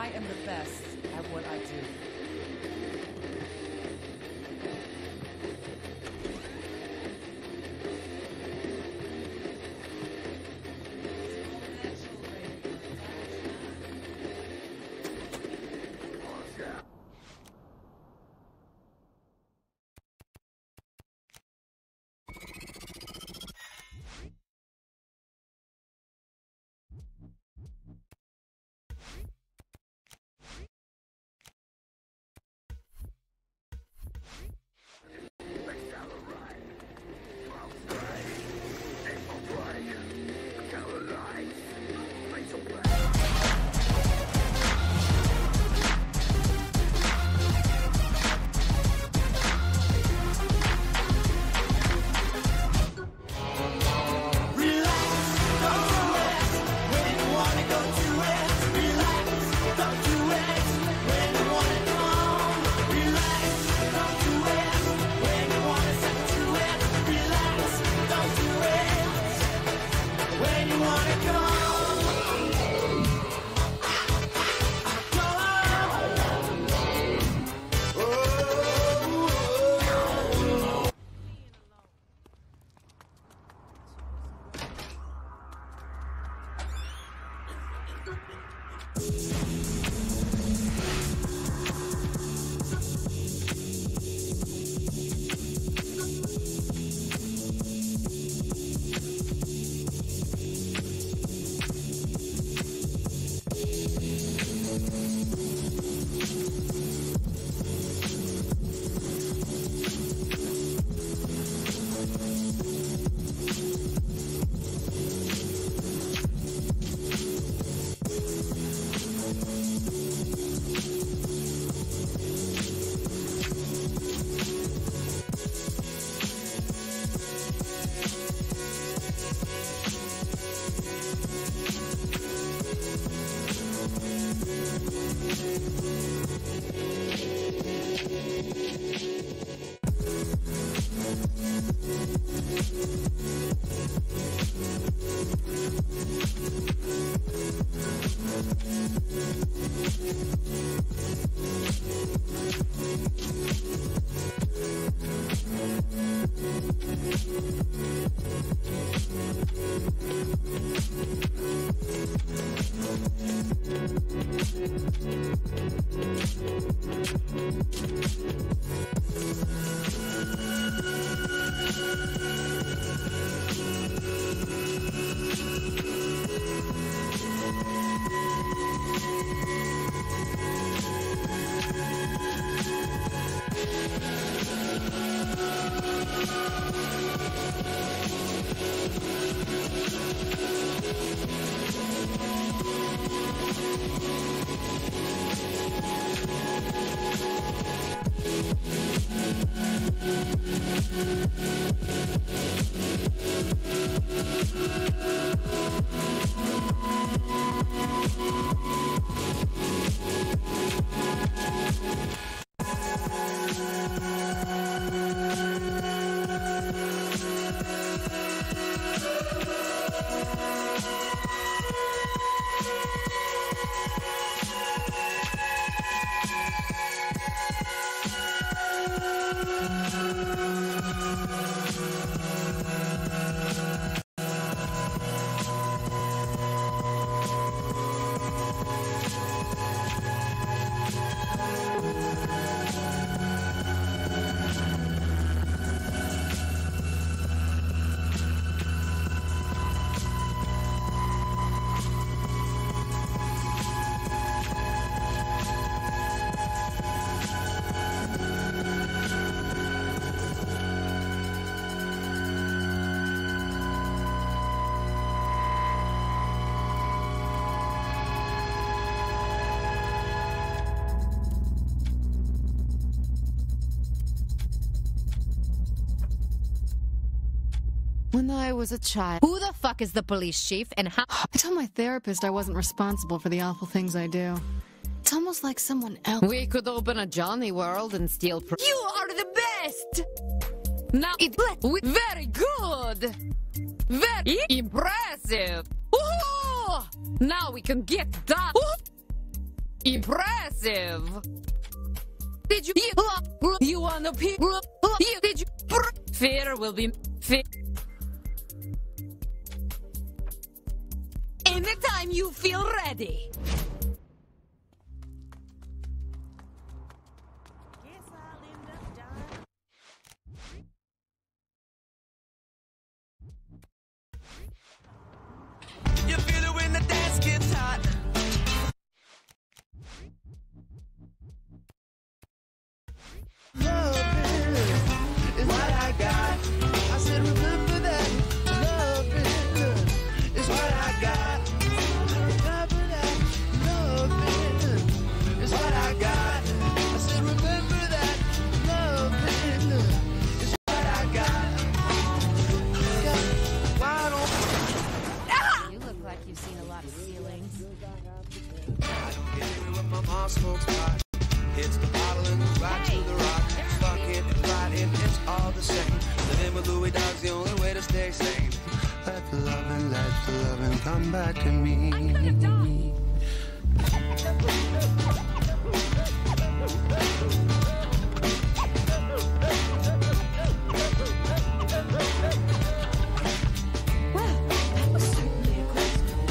I am the best at what I do. When I was a child... Who the fuck is the police chief and how... I told my therapist I wasn't responsible for the awful things I do. It's almost like someone else... We could open a Johnny World and steal... You are the best! Now it's very good! Very impressive! Woohoo! Now we can get that... Impressive! Did you... You wanna pee? Did you... Fear will be... Anytime you feel ready. You feel it when the dance gets hot. Love is what I got. I said remember that. Love is what I got. Remember that. Love is what I got. I said remember that. Love is what I got. Why don't You look like you've seen a lot of ceilings. I don't get it when my mom smokes pot. Hits the bottle and goes right to the rock. Fuck it and fight it, it's all the same. Living with Louis Dog's the only way to stay sane. Let the loving come back to me. I'm gonna die. Well, that was certainly a close call.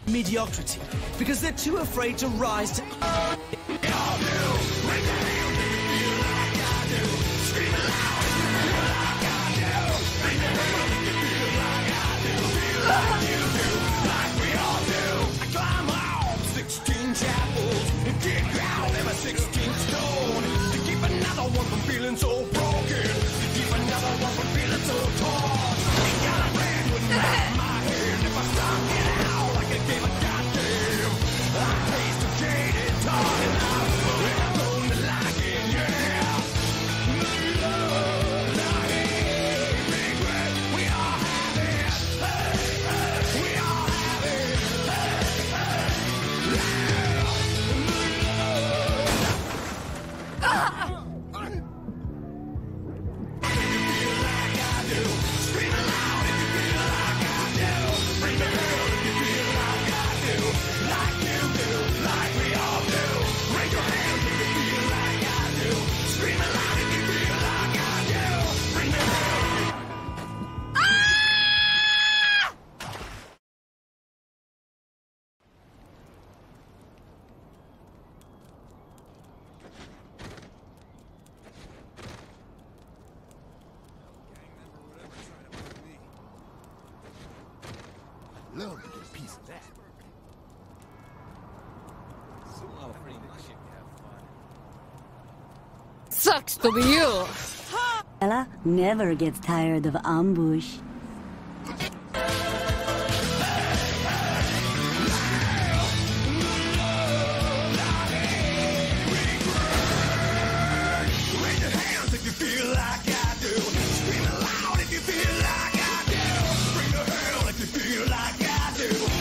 Mediocrity, because they're too afraid to rise to... Love to get a piece of that. Sucks to be you. Ella never gets tired of ambush. Scream aloud if you feel like I do. Bring the hell if you feel like I do.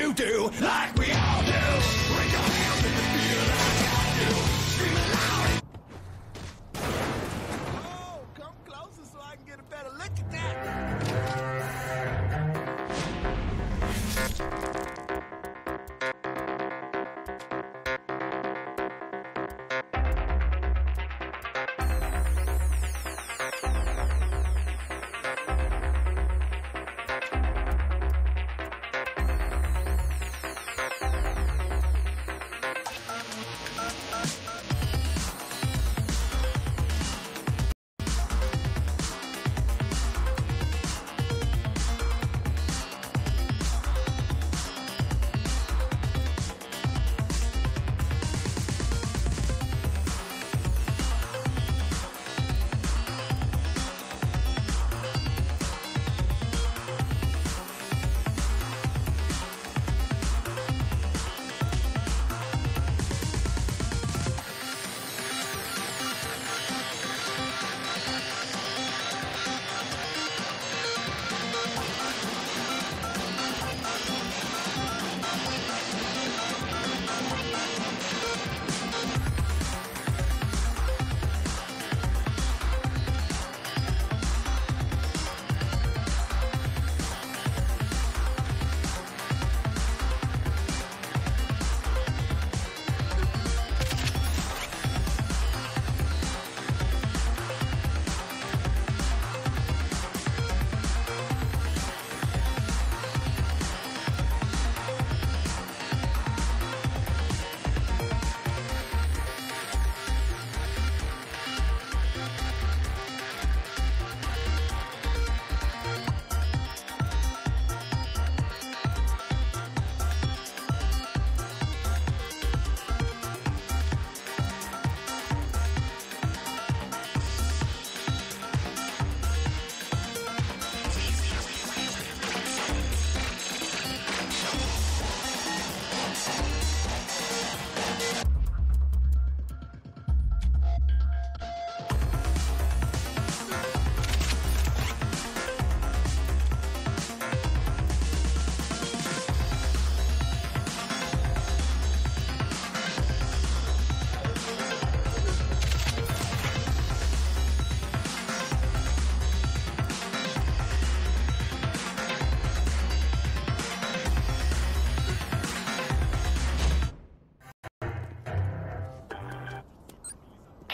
you do, like we all do. Raise your hands if you feel like I do. Scream it loud. Oh, come closer so I can get a better look at that.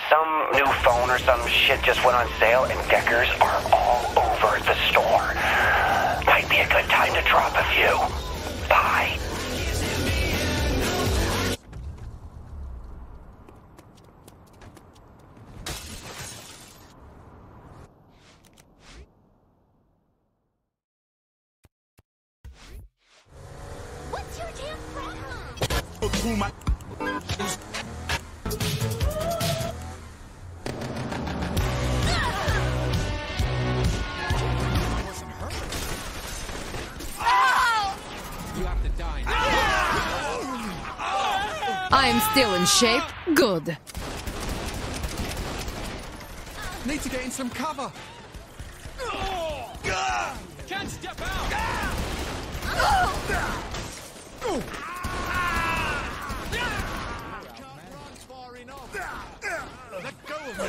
Some new phone or some shit just went on sale and Deckers are all over the store. Might be a good time to drop a few. Bye. What's your damn problem? Who my I am still in shape. Good. Need to get in some cover. Can't step out. let go of me?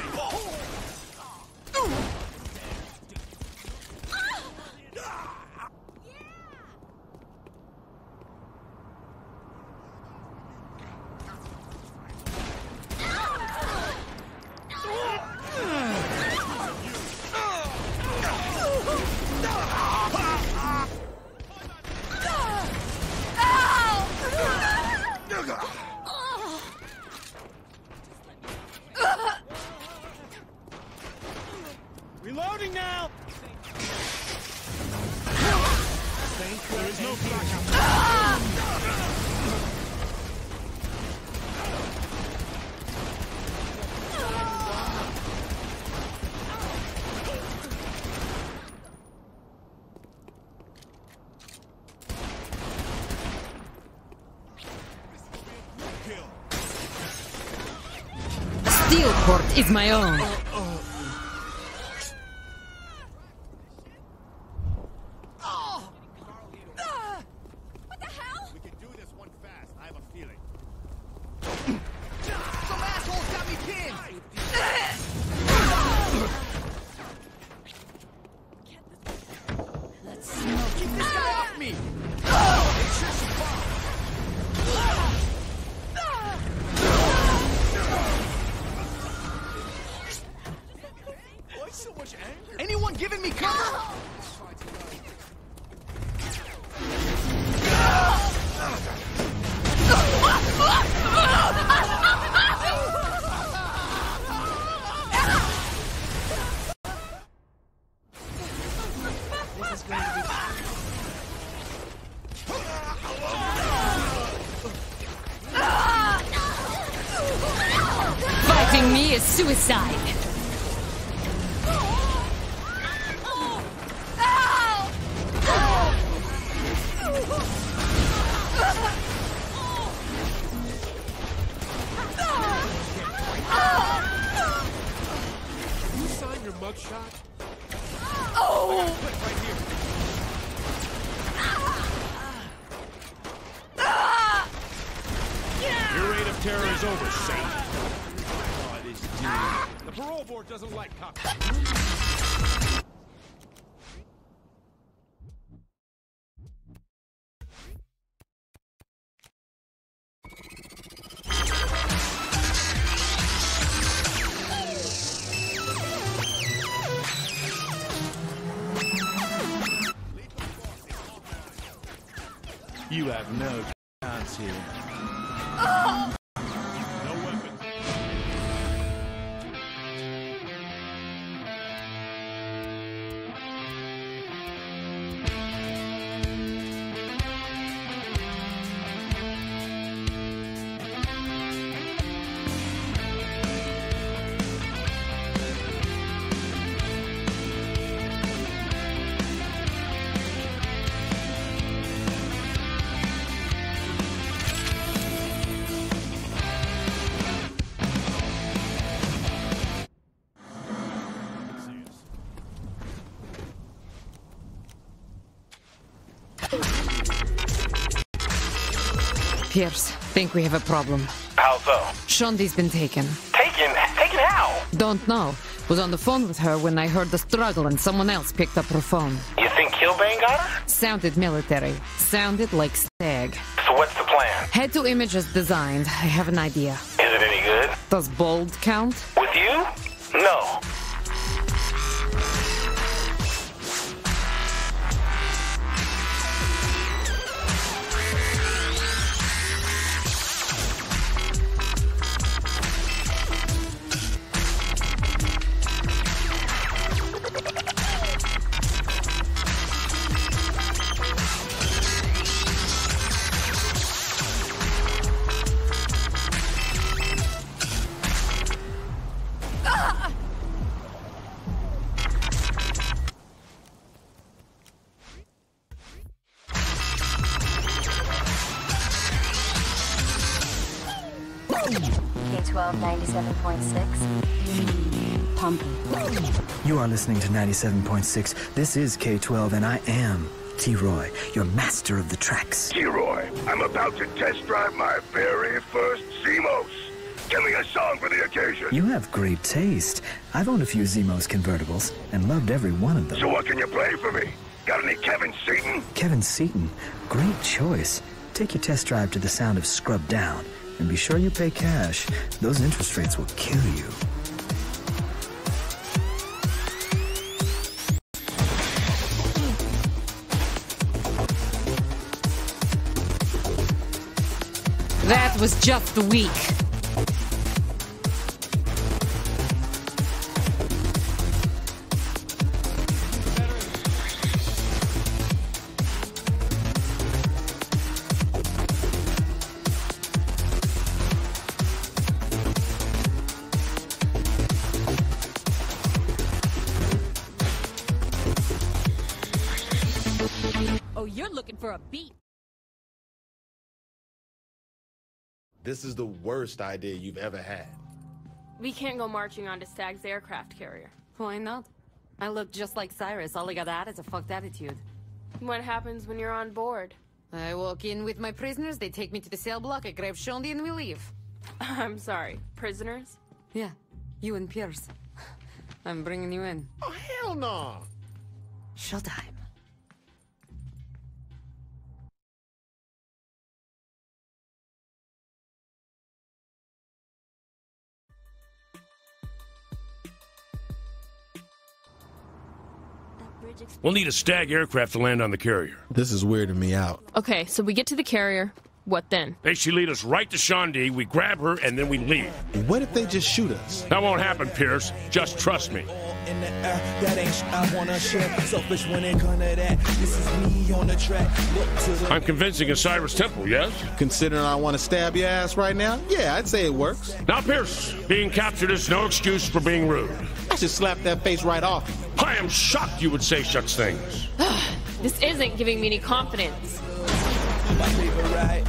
Reloading now! There is no backup. Steelport is my own. What the hell? Keep this guy off me! Why so much anger? Anyone giving me cover? Fighting me is suicide. You sign your mugshot? Oh! Click right here. Your reign of terror is over, Saint. Oh, this dude. The parole board doesn't like cops. You have no chance here. No weapon. Pierce, think we have a problem. How so? Shondi's been taken. Taken? Taken how? Don't know. Was on the phone with her when I heard the struggle and someone else picked up her phone. You think Kilbane got her? Sounded military. Sounded like Stag. So what's the plan? Head to image as designed. I have an idea. Is it any good? Does bold count? With you? No. K12 97.6. Pumping. You are listening to 97.6. This is K12, and I am T-Roy, your master of the tracks. T-Roy, I'm about to test drive my very first Zemos. Give me a song for the occasion. You have great taste. I've owned a few Zemos convertibles and loved every one of them. So what can you play for me? Got any Kevin Seaton? Kevin Seaton, great choice. Take your test drive to the sound of Scrub Down, and be sure you pay cash. Those interest rates will kill you. That was just weak. Oh, you're looking for a beat. This is the worst idea you've ever had. We can't go marching onto Stag's aircraft carrier. Why not? I look just like Cyrus. All I got at is a fucked attitude. What happens when you're on board? I walk in with my prisoners, they take me to the cell block, I grab Shondi and we leave. I'm sorry, prisoners? Yeah, you and Pierce. I'm bringing you in. Oh, hell no! Showtime. We'll need a Stag aircraft to land on the carrier. This is weirding me out. Okay, so we get to the carrier. What then? They should lead us right to Shandi, we grab her, and then we leave. What if they just shoot us? That won't happen, Pierce. Just trust me. In the air, that ain't shit I wanna share. Selfish when it come to that. This is me on the track. Look to the I'm convincing Osiris Temple, yes? Considering I want to stab your ass right now? Yeah, I'd say it works. Now, Pierce, being captured is no excuse for being rude. I should slap that face right off you. I am shocked you would say such things. This isn't giving me any confidence. my paper right.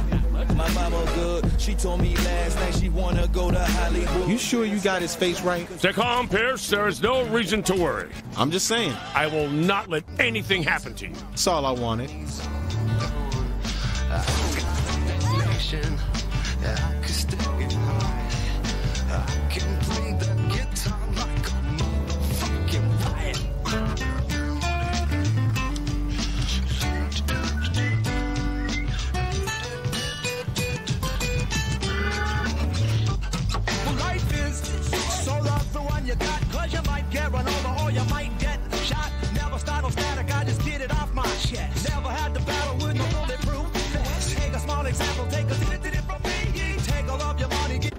My mama good. She told me last night she wanna go to Hollywood. You sure you got his face right? Stay calm, Pierce. There is no reason to worry. I'm just saying. I will not let anything happen to you. That's all I wanted. You got, cause you might get run over or you might get shot. Never start no static, I just get it off my chest. Never had to battle with no bulletproof vest. Take a small example, take a did it from me. Take all of your money, get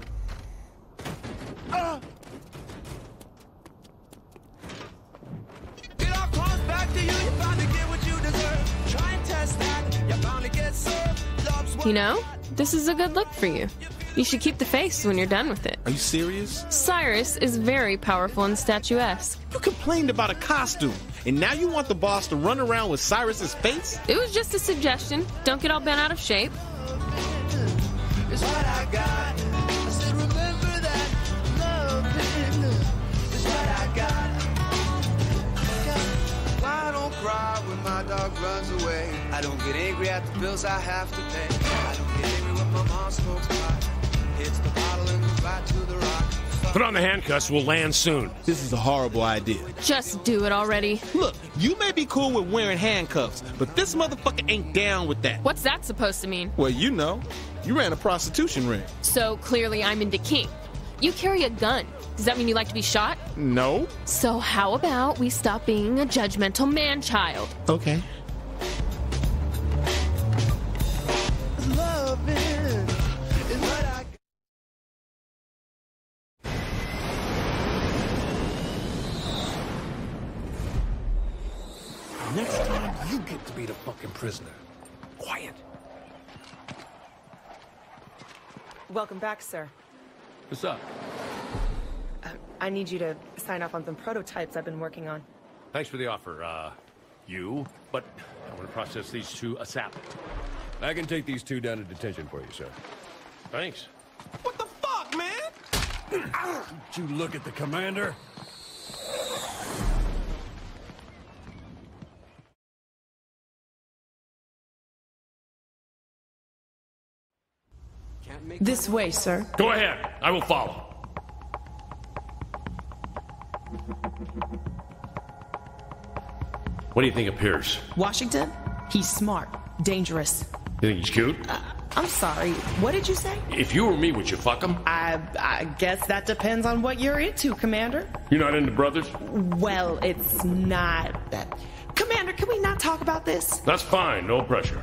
it all comes back to you, you finally get what you deserve. Try and test that, you finally get served. You know, this is a good look for you. You should keep the face when you're done with it. Are you serious? Cyrus is very powerful and statuesque. You complained about a costume, and now you want the boss to run around with Cyrus's face? It was just a suggestion. Don't get all bent out of shape. It's what I got. I said, remember that love is what I got. I don't cry when my dog runs away. I don't get angry at the bills I have to pay. I don't get angry when my mom smokes pot. Hits the bottle and goes right to the rock. Put on the handcuffs. We'll land soon. This is a horrible idea. Just do it already. Look, you may be cool with wearing handcuffs, but this motherfucker ain't down with that. What's that supposed to mean? Well, you know. You ran a prostitution ring. So clearly I'm into kink. You carry a gun. Does that mean you like to be shot? No. So how about we stop being a judgmental man-child? Okay. Loving is what I got. Next time, you get to be the fucking prisoner. Quiet. Welcome back, sir. What's up? I need you to sign off on some prototypes I've been working on. Thanks for the offer, but I want to process these two ASAP. I can take these two down to detention for you, sir. Thanks. What the fuck, man? Did you look at the commander? This way, sir. Go ahead. I will follow. What do you think of Pierce? Washington? He's smart, dangerous. You think he's cute? I'm sorry, what did you say? If you were me, would you fuck him? I guess that depends on what you're into, Commander. You're not into brothers? Well, it's not that. Commander, can we not talk about this? That's fine. No pressure.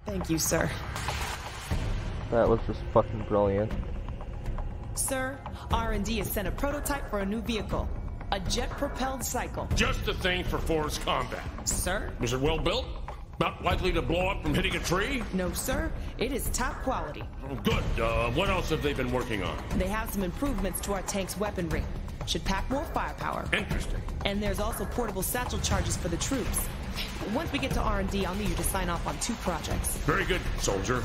Thank you, sir. That looks just fucking brilliant. Sir, R&D has sent a prototype for a new vehicle. A jet-propelled cycle. Just the thing for forest combat. Sir? Was it well built? Not likely to blow up from hitting a tree? No, sir. It is top quality. Oh, good. What else have they been working on? They have some improvements to our tank's weaponry. Should pack more firepower. Interesting. And there's also portable satchel charges for the troops. Once we get to R&D, I'll need you to sign off on 2 projects. Very good, soldier.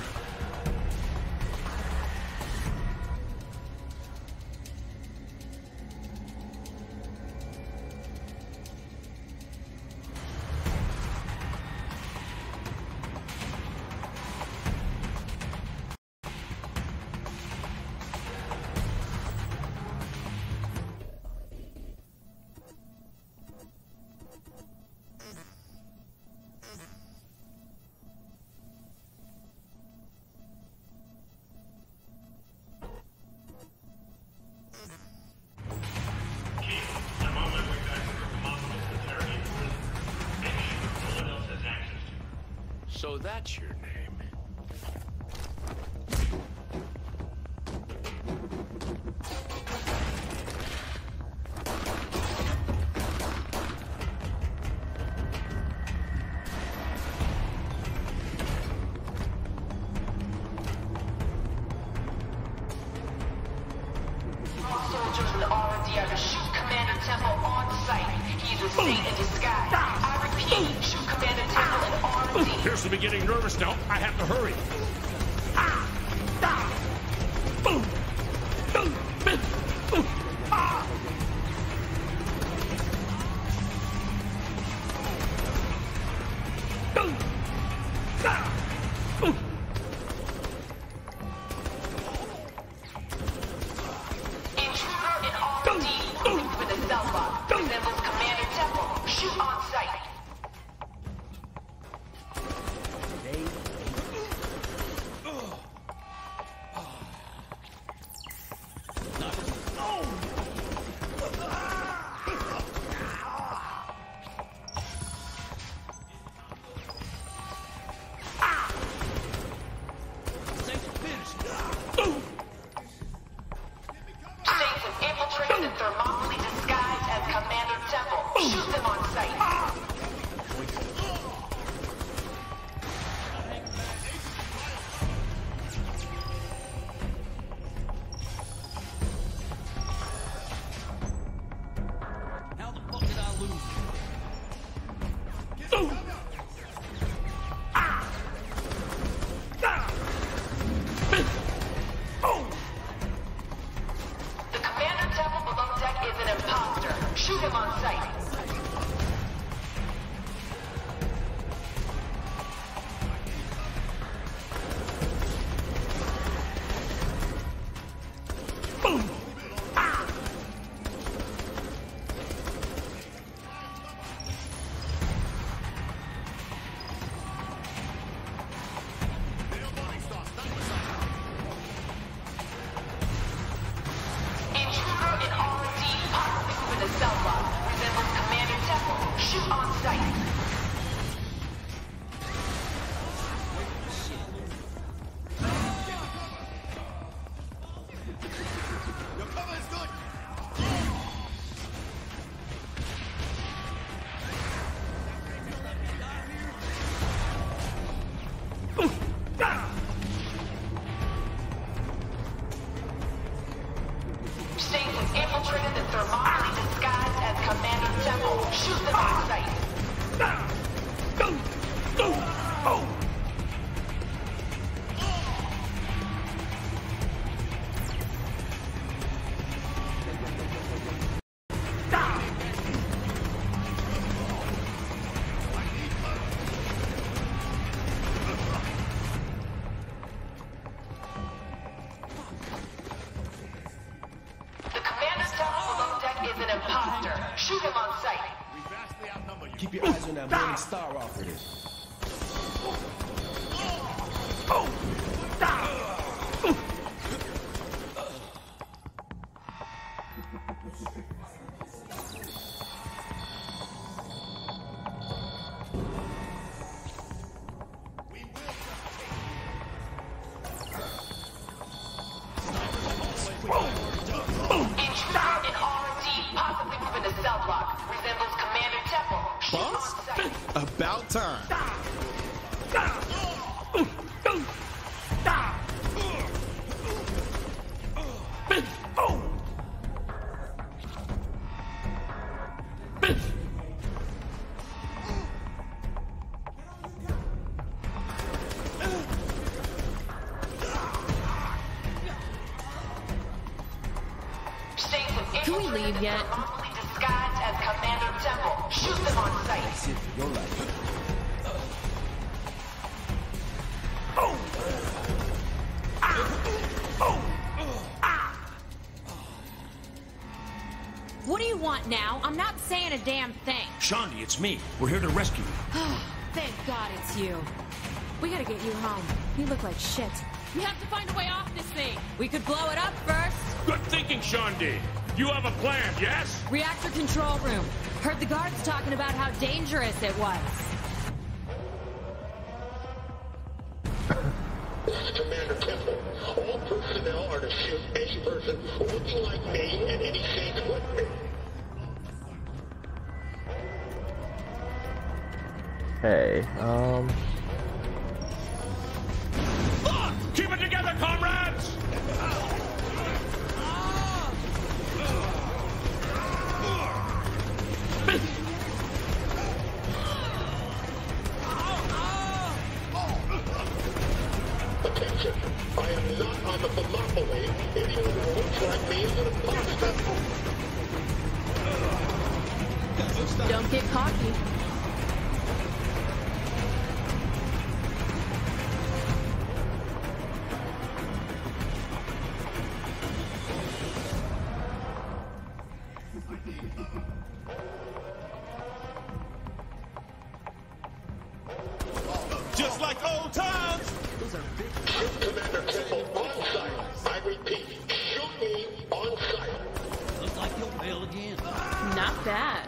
So that's your name. Soldiers in the R&D are to shoot Commander Temple on sight. He is a state in disguise. I repeat, shoot Commander Temple in R&D. Appears to be getting nervous now. I have to hurry. Intruder in R&D, linked with a cell block. Resembles Commander Temple. Shoot on sight. Satan infiltrated and thermopylae disguised as Commander Temple. Shoot them on sight. How the fuck did I lose? The Commander Temple below deck is an imposter. Shoot him on sight. Intruder in R&D, possibly with a cell block. Resembles Commander Temple. Shoot on sight. Satan infiltrated the thermopylae disguised as Commander Temple. Shoot them on sight. The Commander's Temple below deck is an imposter. Shoot him on sight. Keep your eyes on that morning star operative. Intruder in R&D, possibly moving a cell block. Resembles Commander Temple. Shoot on sight. About time. Satan Can we leave infiltrated the yet? thermopylae disguised as Commander Temple. Shoot them on sight. That's it for your life. What do you want now? I'm not saying a damn thing. Shondi, it's me. We're here to rescue you. Thank God it's you. We gotta get you home. You look like shit. We have to find a way off this thing. We could blow it up first. Good thinking, Shondi. You have a plan, yes? Reactor control room. Heard the guards talking about how dangerous it was. Okay, Keep it together, comrades! Attention, I am not on the monopoly. Anyone who looks like me is an imposter. Don't get cocky. Just like old times. Commander Temple on site. I repeat, shoot me on site. Looks like you'll fail again. Not bad.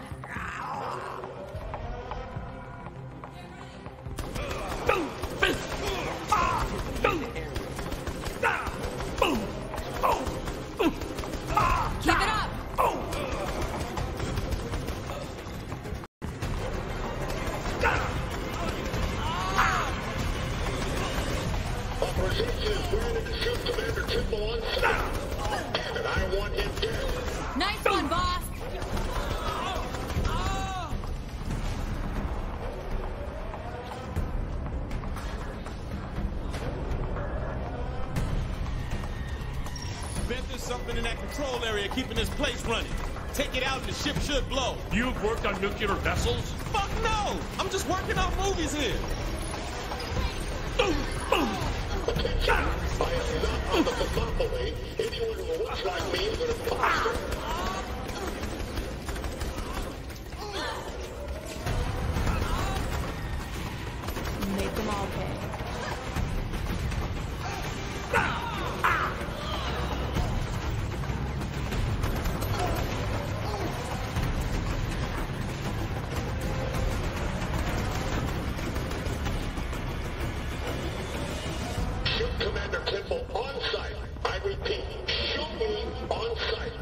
Keep it up! Authorization is granted to shoot Commander Temple on site. Damn it, I want him dead. Nice one, boss! Bet there's something in that control area keeping this place running. Take it out and the ship should blow. You've worked on nuclear vessels? Fuck no! I'm just working on movies here. Attention, I am not on the monopoly. Anyone who looks like me is an imposter. Make them all pay. Shoot Commander Temple on site. I repeat, shoot me on site.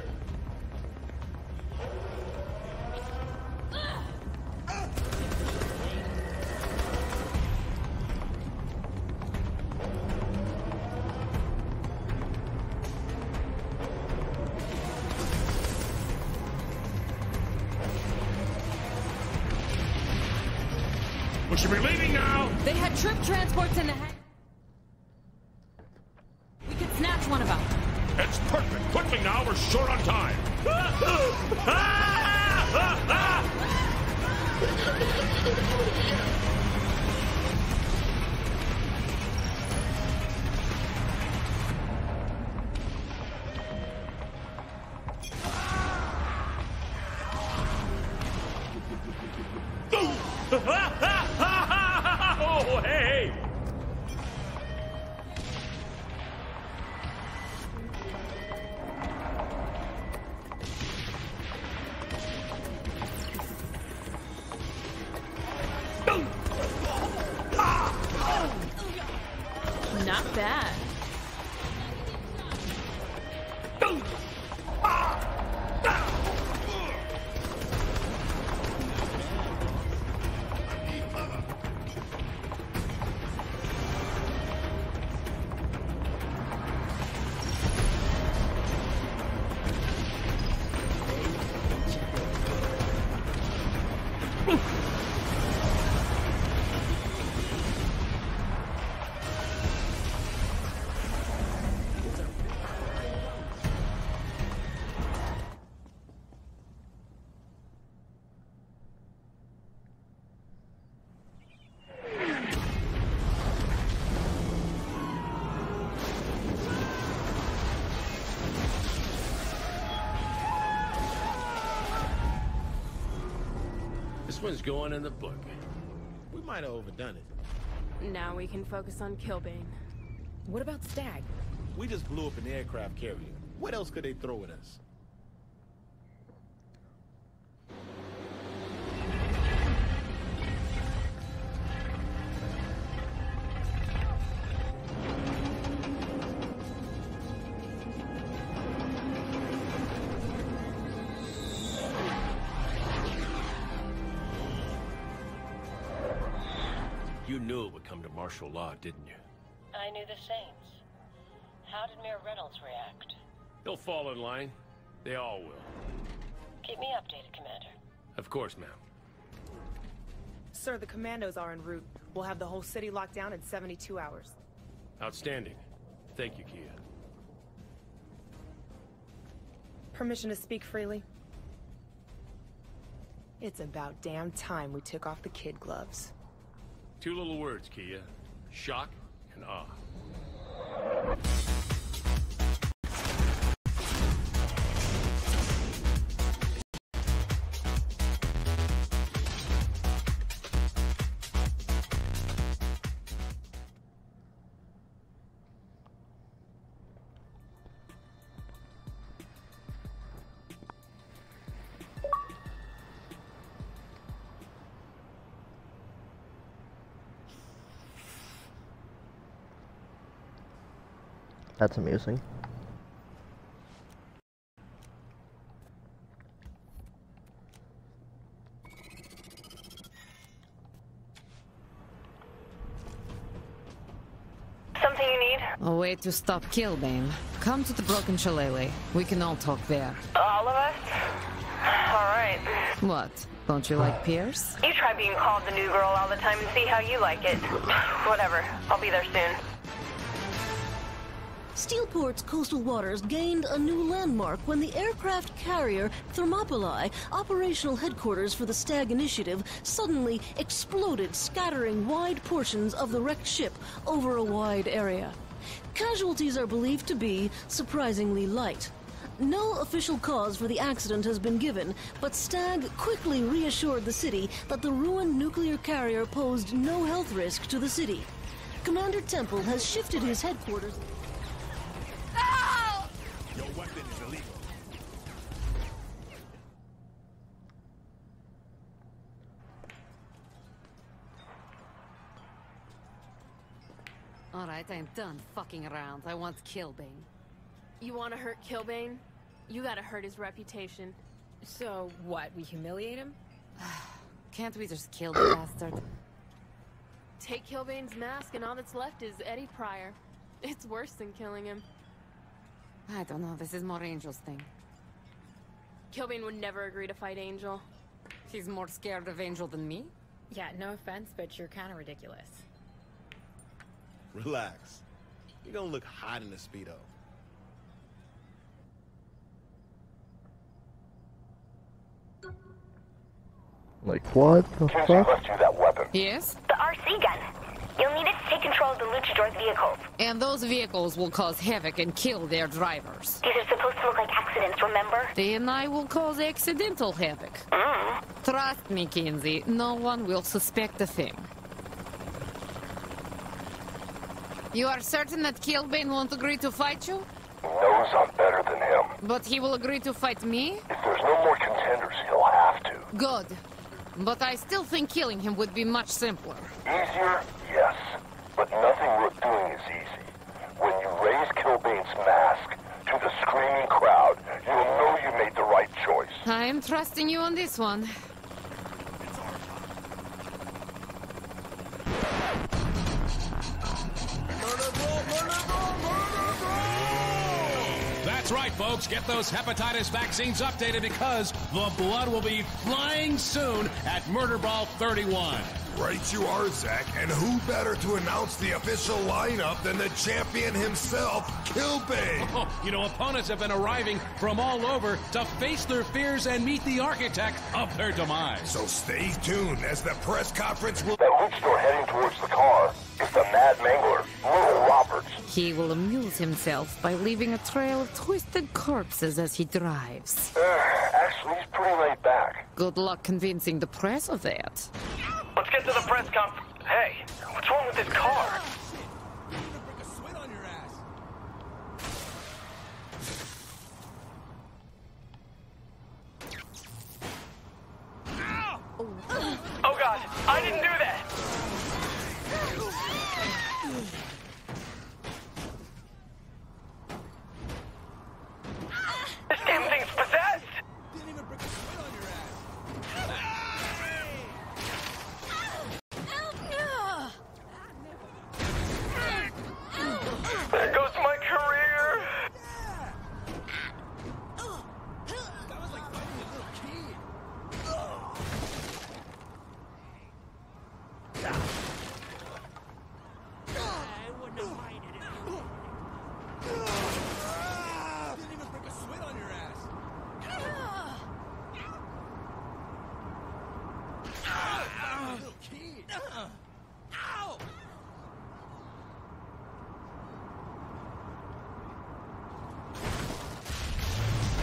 We should be leaving now! They had troop transports in the head. We could snatch one of them. It's perfect! Quickly now, we're short on time! Oh, hey! Not bad. This one's going in the book. We might have overdone it. Now we can focus on Killbane. What about Stag? We just blew up an aircraft carrier. What else could they throw at us? You knew it would come to martial law, didn't you? I knew the Saints. How did Mayor Reynolds react? They'll fall in line. They all will. Keep me updated, Commander. Of course, ma'am. Sir, the commandos are en route. We'll have the whole city locked down in 72 hours. Outstanding. Thank you, Kia. Permission to speak freely? It's about damn time we took off the kid gloves. 2 little words, Kia. Shock and awe. That's amusing. Something you need? A way to stop Killbane. Come to the broken shillelagh. We can all talk there. All of us? Alright. What? Don't you like Pierce? You try being called the new girl all the time and see how you like it. Whatever. I'll be there soon. Steelport's coastal waters gained a new landmark when the aircraft carrier Thermopylae, operational headquarters for the Stag Initiative, suddenly exploded, scattering wide portions of the wrecked ship over a wide area. Casualties are believed to be surprisingly light. No official cause for the accident has been given, but Stag quickly reassured the city that the ruined nuclear carrier posed no health risk to the city. Commander Temple has shifted his headquarters. Your weapon is illegal. Alright, I'm done fucking around. I want Killbane. You want to hurt Killbane? You gotta hurt his reputation. So, what, we humiliate him? Can't we just kill the bastard? Take Killbane's mask and all that's left is Eddie Pryor. It's worse than killing him. I don't know, this is more Angel's thing. Killbane would never agree to fight Angel. He's more scared of Angel than me? Yeah, no offense, but you're kind of ridiculous. Relax. You're gonna look hot in the Speedo. Like, what the fuck? left you that weapon. Yes? The RC gun. You'll need it to take control of the Luchador's vehicles. And those vehicles will cause havoc and kill their drivers. These are supposed to look like accidents, remember? Then I will cause accidental havoc. Trust me, Kinsey, no one will suspect a thing. You are certain that Killbane won't agree to fight you? He knows I'm better than him. But he will agree to fight me? If there's no more contenders, he'll have to. Good. But I still think killing him would be much simpler. Easier? Yes. But nothing worth doing is easy. When you raise Killbane's mask to the screaming crowd, you'll know you made the right choice. I am trusting you on this one. That's right, folks. Get those hepatitis vaccines updated because the blood will be flying soon at Murder Ball 31. Right you are, Zach, and who better to announce the official lineup than the champion himself, Killbane? Oh, you know, opponents have been arriving from all over to face their fears and meet the architect of their demise. So stay tuned as the press conference will... That Luchador heading towards the car is the Mad Mangler, Little Roberts. He will amuse himself by leaving a trail of twisted corpses as he drives. Actually, he's pretty laid back. Good luck convincing the press of that. Let's get to the press conference. Hey, what's wrong with this car? Oh God, I didn't do that! This damn thing's possessed!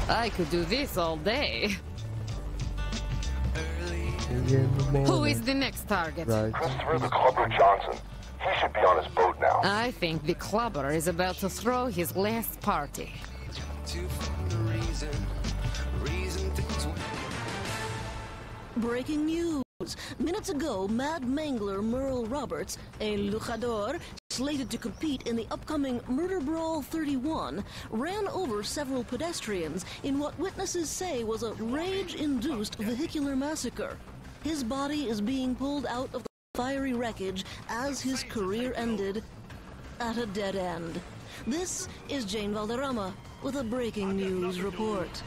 I could do this all day. Who Who is the next target? Christopher the Clubber Johnson. He should be on his boat now. I think the clubber is about to throw his last party. Breaking news. Minutes ago, Mad Mangler Merle Roberts, a luchador slated to compete in the upcoming Murder Brawl 31, ran over several pedestrians in what witnesses say was a rage-induced vehicular massacre. His body is being pulled out of the fiery wreckage as his career ended at a dead end. This is Jane Valderrama with a breaking news report.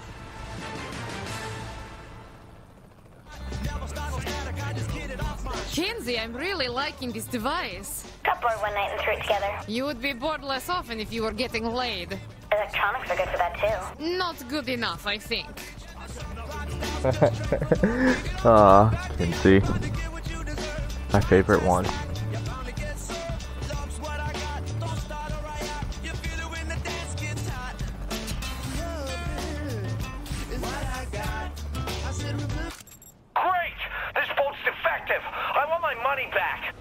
Kinsey, I'm really liking this device. Got bored one night and threw it together. You would be bored less often if you were getting laid. Electronics are good for that too. Not good enough, I think. Aw, Kinsey. My favorite one. Great! This boat's defective! I want my money back!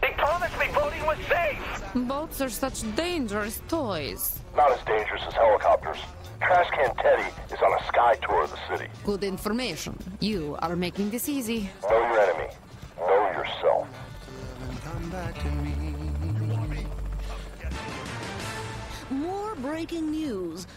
They promised me boating was safe! Boats are such dangerous toys. Not as dangerous as helicopters. Trash Can Teddy is on a sky tour of the city. Good information. You are making this easy. Know your enemy. Know yourself. More breaking news.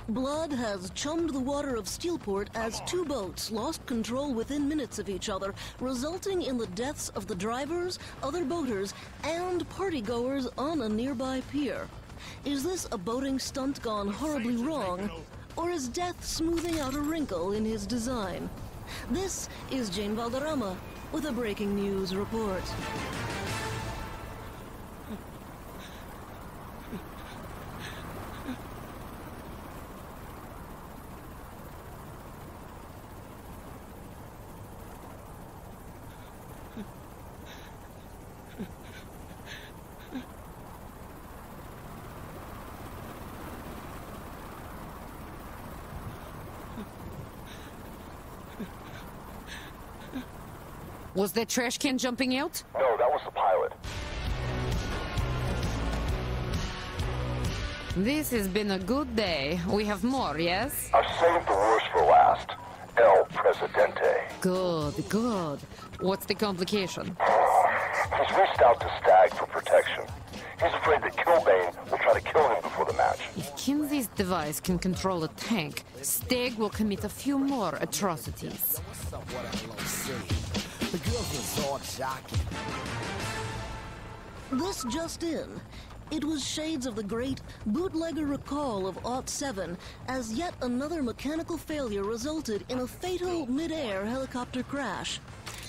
Blood has chummed the water of Steelport as two boats lost control within minutes of each other, resulting in the deaths of the drivers, other boaters, and partygoers on a nearby pier. Is this a boating stunt gone horribly wrong, or is death smoothing out a wrinkle in his design? This is Jane Valderrama with a breaking news report. Was that trash can jumping out? No, that was the pilot. This has been a good day. We have more, yes? I've saved the worst for last. El Presidente. Good, good. What's the complication? He's reached out to Stag for protection. He's afraid that Killbane will try to kill him before the match. If Kinsey's device can control a tank, Stag will commit a few more atrocities. This just in. It was shades of the great bootlegger recall of '07 as yet another mechanical failure resulted in a fatal mid-air helicopter crash.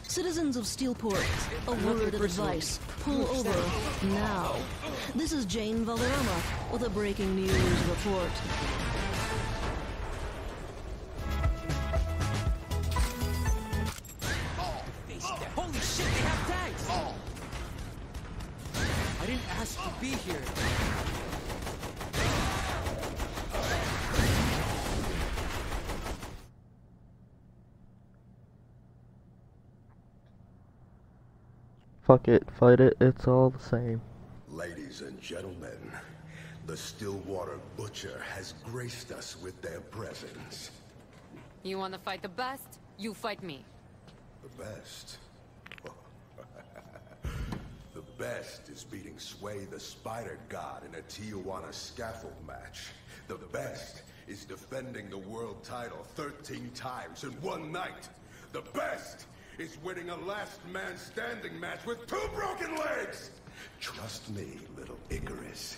Citizens of Steelport, a word of advice. Pull over now. This is Jane Valderrama with a breaking news report. Holy shit, they have tags! I didn't ask to be here. Fuck it, fight it, it's all the same. Ladies and gentlemen, the Stillwater Butcher has graced us with their presence. You wanna fight the best? You fight me. The best? The best is beating Sway the Spider God in a Tijuana scaffold match. The best is defending the world title 13 times in one night. The best is winning a last man standing match with 2 broken legs! Trust me, little Icarus.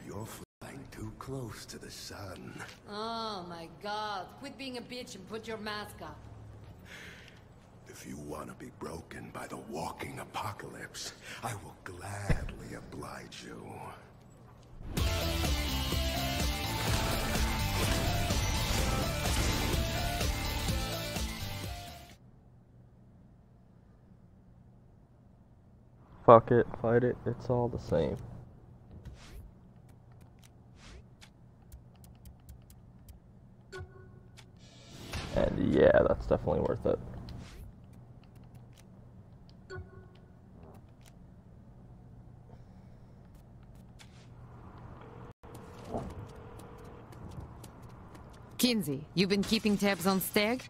You're flying too close to the sun. Oh my god. Quit being a bitch and put your mask up. If you want to be broken by the walking apocalypse, I will gladly oblige you. Fuck it, fight it, it's all the same. And yeah, that's definitely worth it. Kinsey, you've been keeping tabs on Stag?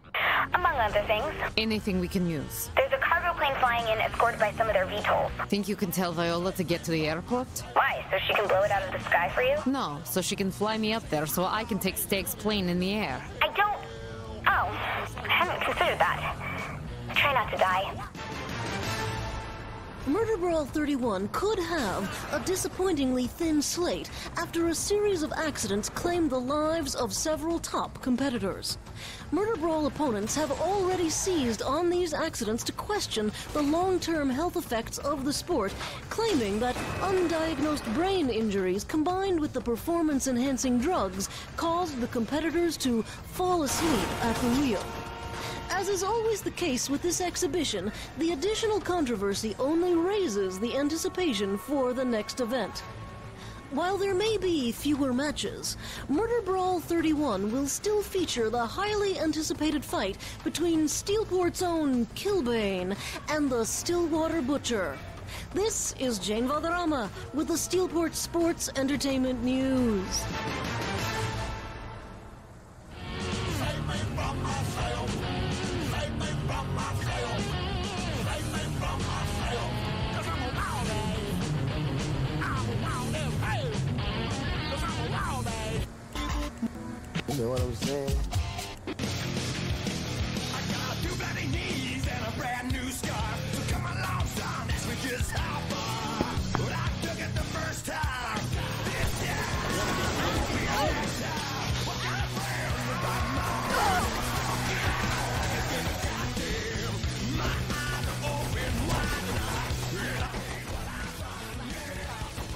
Among other things. Anything we can use? There's a cargo plane flying in, escorted by some of their VTOLs. Think you can tell Viola to get to the airport? Why? So she can blow it out of the sky for you? No, so she can fly me up there so I can take Stag's plane in the air. I don't... Oh, I hadn't considered that. Try not to die. Murder Brawl 31 could have a disappointingly thin slate after a series of accidents claimed the lives of several top competitors. Murder Brawl opponents have already seized on these accidents to question the long-term health effects of the sport, claiming that undiagnosed brain injuries combined with the performance-enhancing drugs caused the competitors to fall asleep at the wheel. As is always the case with this exhibition, the additional controversy only raises the anticipation for the next event. While there may be fewer matches, Murder Brawl 31 will still feature the highly anticipated fight between Steelport's own Killbane and the Stillwater Butcher. This is Jane Valderrama with the Steelport Sports Entertainment News. You know what I'm saying? I got 2 bloody knees and a brand new scar. So come along, son, as we just how far. But I took it the first time. This time, I'll be next time. What kind of friend about my goddamn, my eyes are open wide and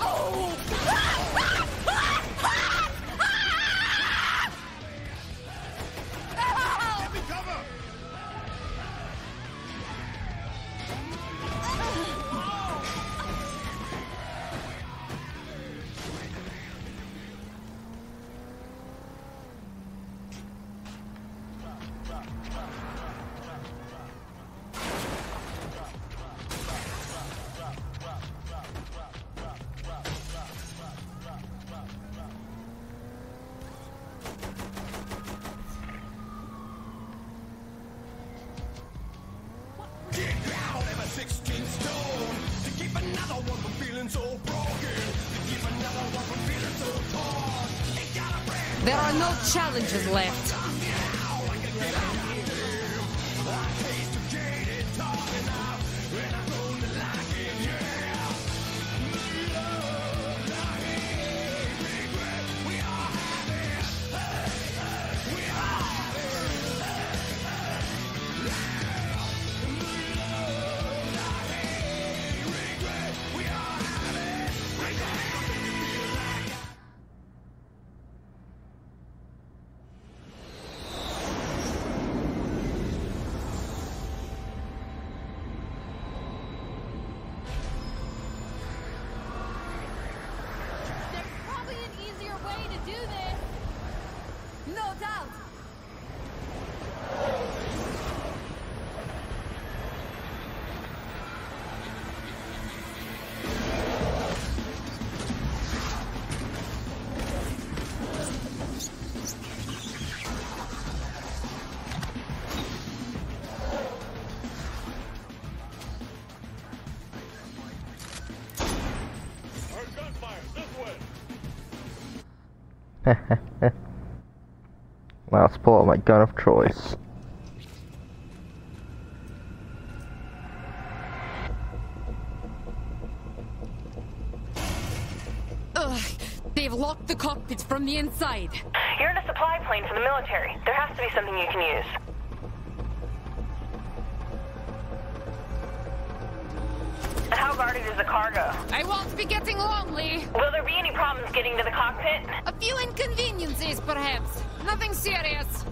oh! There are no challenges left. Let's pull out my gun of choice. Ugh, they've locked the cockpits from the inside. You're in a supply plane for the military. There has to be something you can use. How guarded is the cargo? I won't be getting lonely. Will there be any problems getting to the cockpit? A few inconveniences, perhaps. Nothing serious.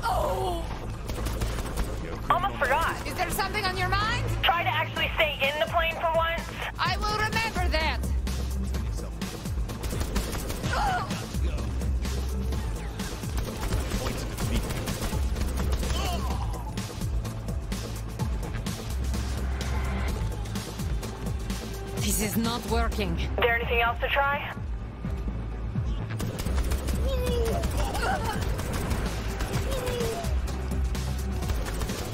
Oh! Almost forgot. Is there something on your mind? Try to actually stay in the plane for once. I will remember that. This is not working. Is there anything else to try?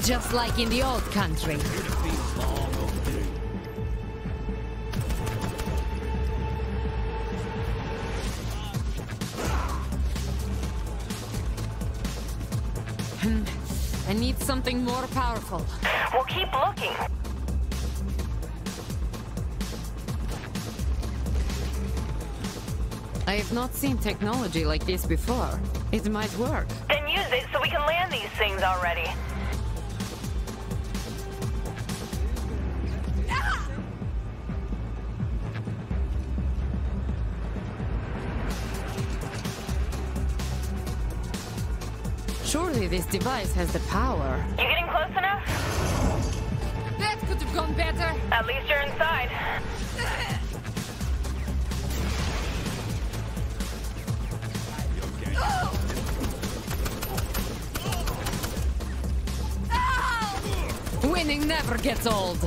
Just like in the old country. I need something more powerful. We'll keep looking. I have not seen technology like this before. It might work. Then use it so we can land these things already. Surely this device has the power. You getting close enough? That could have gone better. At least you're inside. Winning never gets old.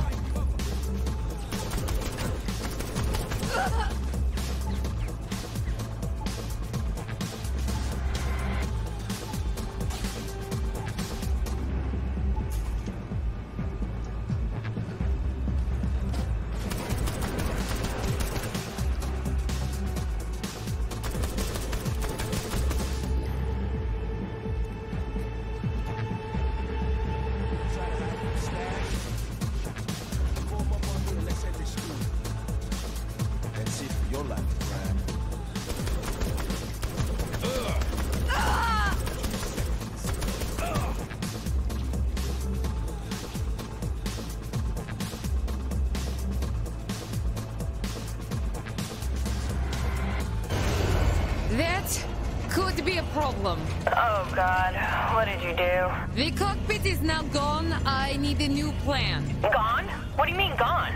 That could be a problem. Oh, God. What did you do? The cockpit is now gone. I need a new plan. Gone? What do you mean gone?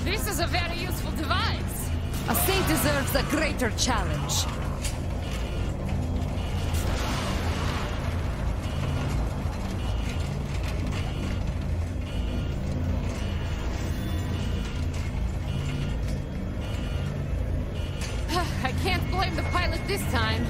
This is a very useful device. A state deserves a greater challenge. I can't blame the pilot this time.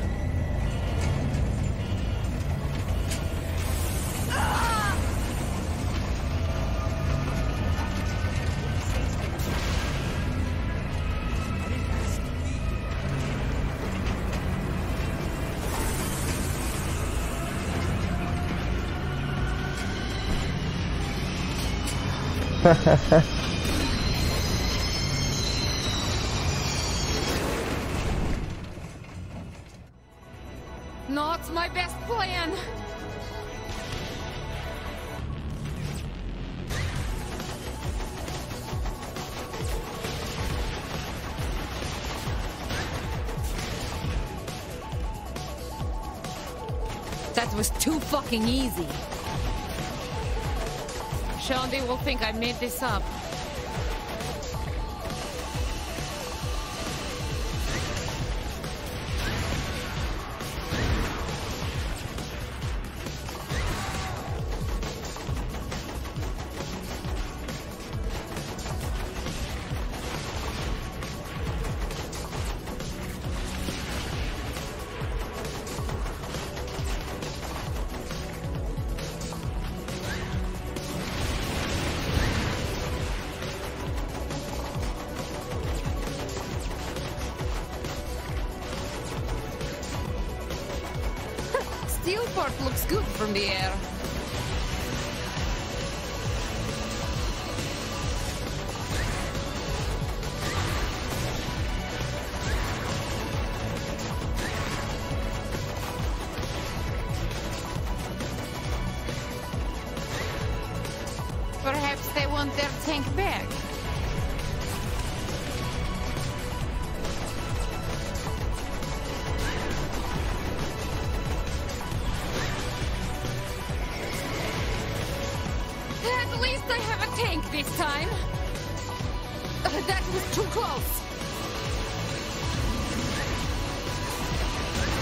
Not my best plan. That was too fucking easy. Shandy will think I made this up. Steel part looks good from the air. Perhaps they want their tank back. At least I have a tank this time. That was too close.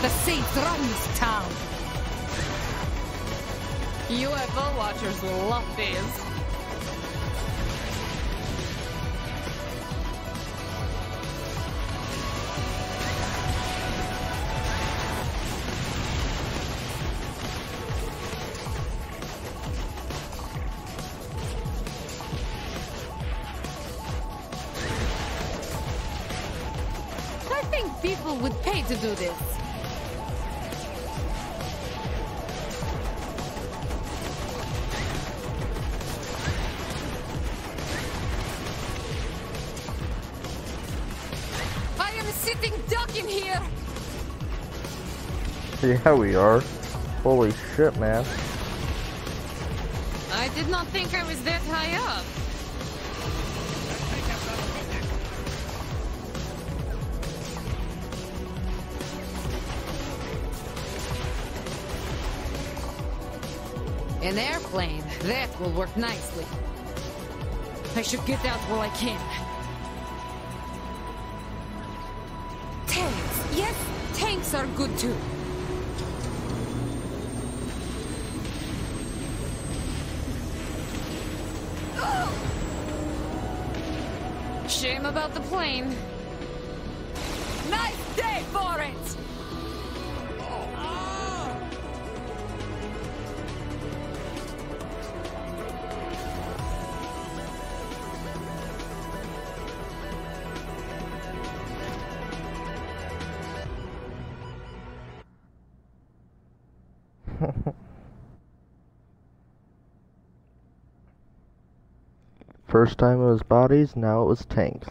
The Saints run this town. UFO watchers will love these. I think people would pay to do this. I am sitting duck in here. Yeah, we are. Holy shit, man. I did not think I was that high up. An airplane. That will work nicely. I should get out while I can. Tanks. Yes, tanks are good too. Shame about the plane. Nice day for it! First time it was bodies, now it was tanks.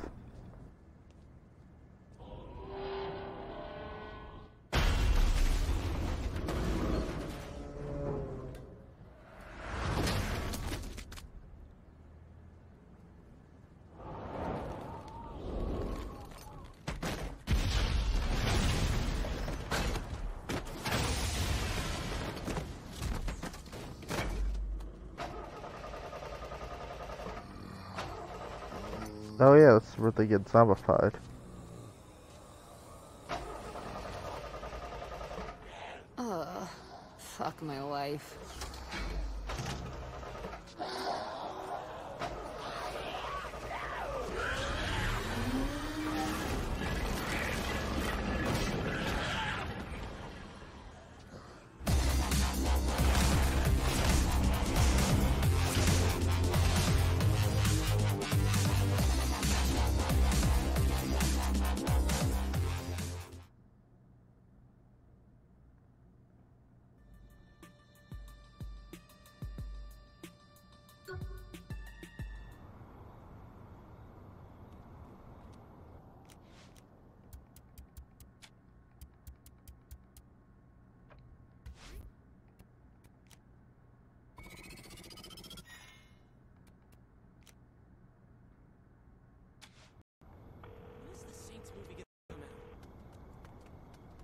Oh yeah, that's where they get zombified. Ugh, fuck my life.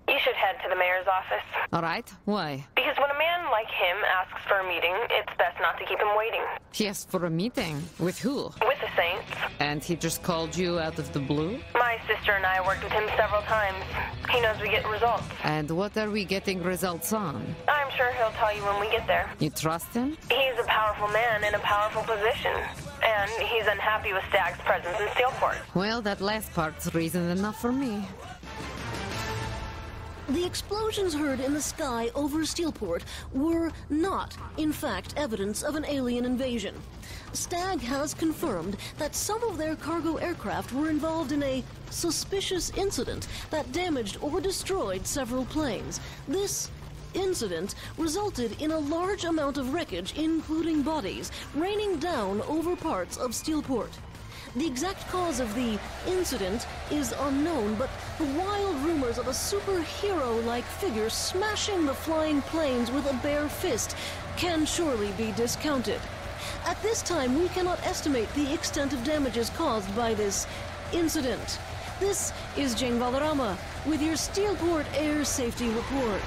You should head to the mayor's office. All right, why? Because when a man like him asks for a meeting, it's best not to keep him waiting. He asked for a meeting. With who? With the Saints. And he just called you out of the blue? My sister and I worked with him several times. He knows we get results. And what are we getting results on? I'm sure he'll tell you when we get there. You trust him? He's a powerful man in a powerful position. And he's unhappy with Stag's presence in Steelport. Well, that last part's reason enough for me. The explosions heard in the sky over Steelport were not, in fact, evidence of an alien invasion. Stag has confirmed that some of their cargo aircraft were involved in a suspicious incident that damaged or destroyed several planes. This incident resulted in a large amount of wreckage, including bodies, raining down over parts of Steelport. The exact cause of the incident is unknown, but the wild rumors of a superhero-like figure smashing the flying planes with a bare fist can surely be discounted. At this time, we cannot estimate the extent of damages caused by this incident. This is Jane Valderrama with your Steelport Air Safety Report.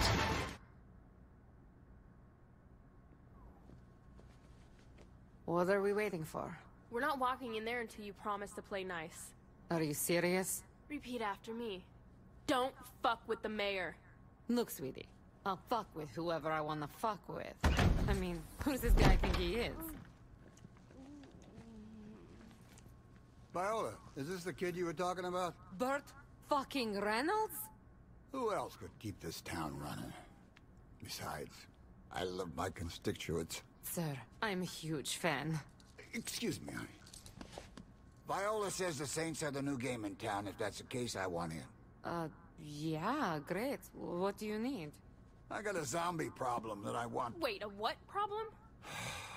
What are we waiting for? We're not walking in there until you promise to play nice. Are you serious? Repeat after me. Don't fuck with the mayor. Look, sweetie, I'll fuck with whoever I wanna fuck with. I mean, who's this guy think he is? Viola, is this the kid you were talking about? Burt fucking Reynolds? Who else could keep this town running? Besides, I love my constituents. Sir, I'm a huge fan. Excuse me, honey. Viola says the Saints are the new game in town. If that's the case, I want in. Yeah, great. What do you need? I got a zombie problem that I want. Wait, a what problem?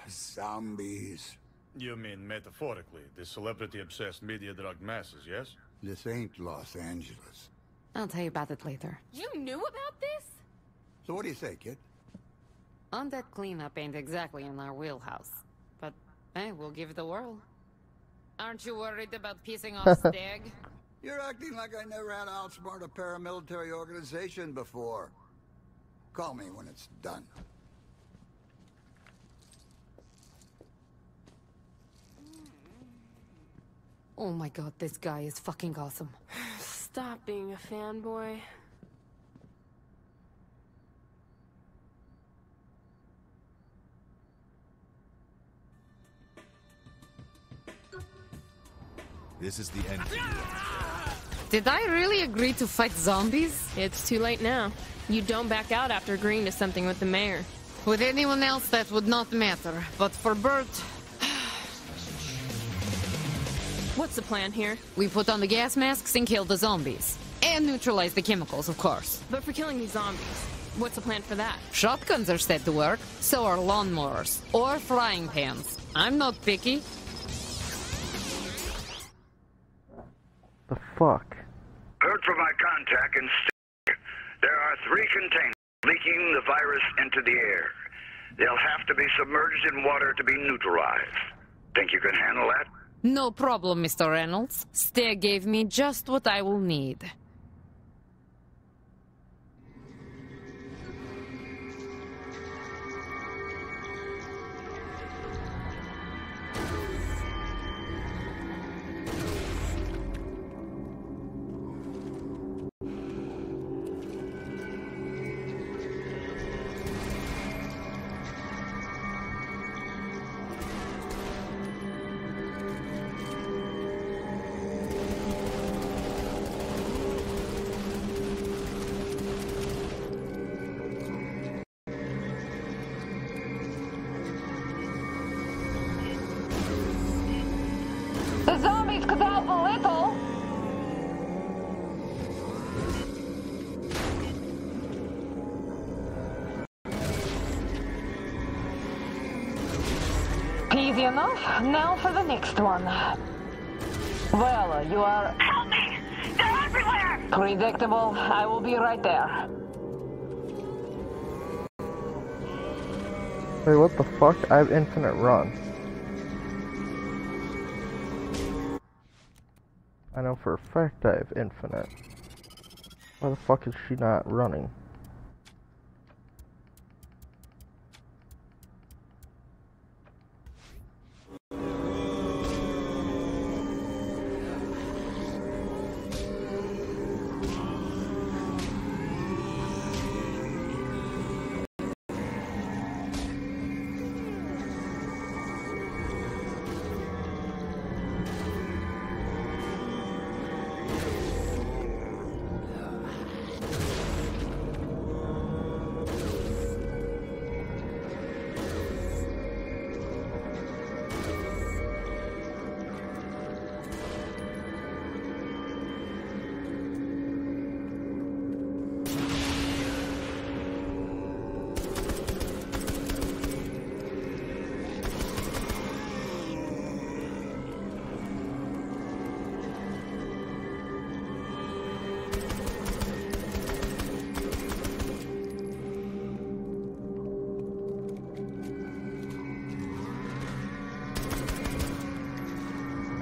Zombies. You mean metaphorically, the celebrity-obsessed media-drugged masses, yes? This ain't Los Angeles. I'll tell you about it later. You knew about this? So what do you say, kid? Undead cleanup ain't exactly in our wheelhouse. But, hey, we'll give it a whirl. Aren't you worried about pissing off Stag? You're acting like I never had to outsmart a paramilitary organization before. Call me when it's done. Oh my god, this guy is fucking awesome. Stop being a fanboy. This is the end. Did I really agree to fight zombies? It's too late now. You don't back out after agreeing to something with the mayor. With anyone else, that would not matter. But for Burt... What's the plan here? We put on the gas masks and kill the zombies. And neutralize the chemicals, of course. But for killing these zombies, what's the plan for that? Shotguns are said to work. So are lawnmowers. Or frying pans. I'm not picky. The fuck? Heard from my contact in there are 3 containers leaking the virus into the air. They'll have to be submerged in water to be neutralized. Think you can handle that? No problem, Mr. Reynolds. Stag gave me just what I will need. The zombies could help a little. Easy enough. Now for the next one. Well, you are... Help me! They're everywhere! Predictable. I will be right there. Wait, what the fuck? I have infinite run. I know for a fact I have infinite. Why the fuck is she not running?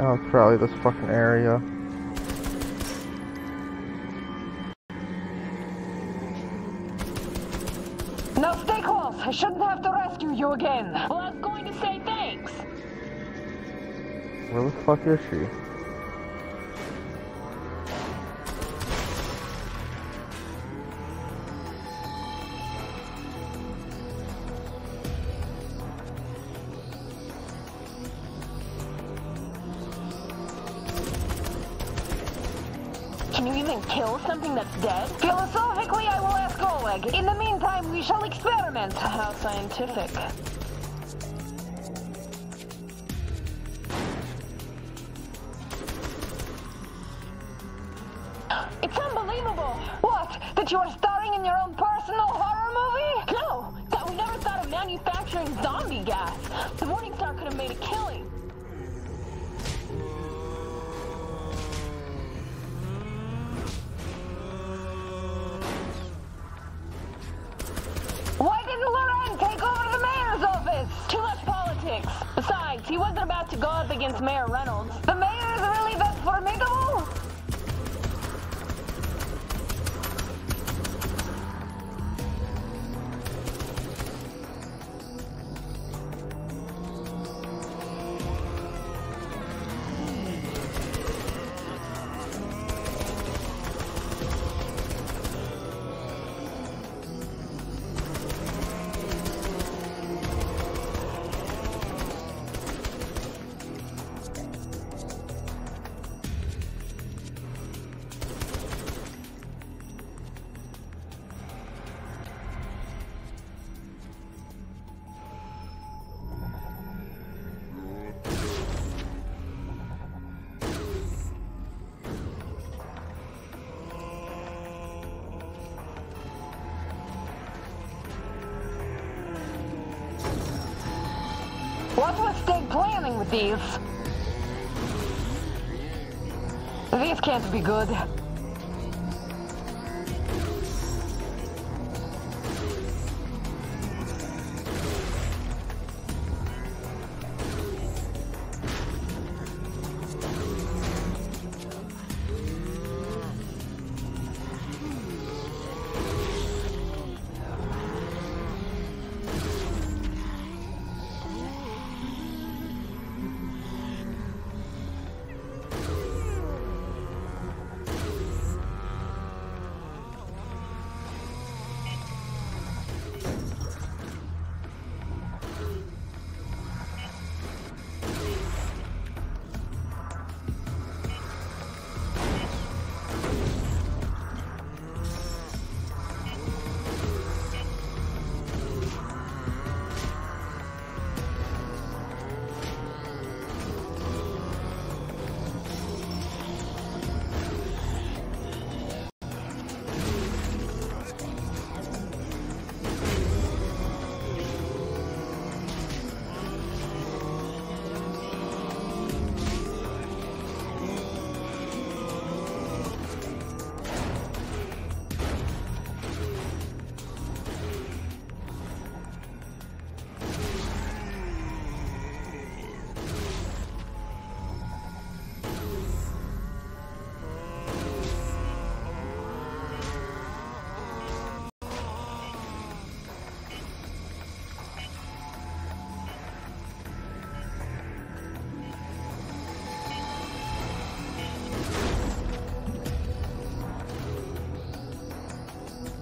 Oh, it's probably this fucking area. Now stay close. I shouldn't have to rescue you again. Well, I was going to say thanks. Where the fuck is she? Can you even kill something that's dead? Philosophically, I will ask Oleg. In the meantime, we shall experiment. How scientific. It's unbelievable! What? That you are starring in your own personal horror movie? No! That we never thought of manufacturing zombie gas. The Morningstar could have made a killing. Why didn't Loren take over the mayor's office? Too much politics. Besides, he wasn't about to go up against Mayor Reynolds. The mayor is really that formidable? What was Stig planning with these? These can't be good.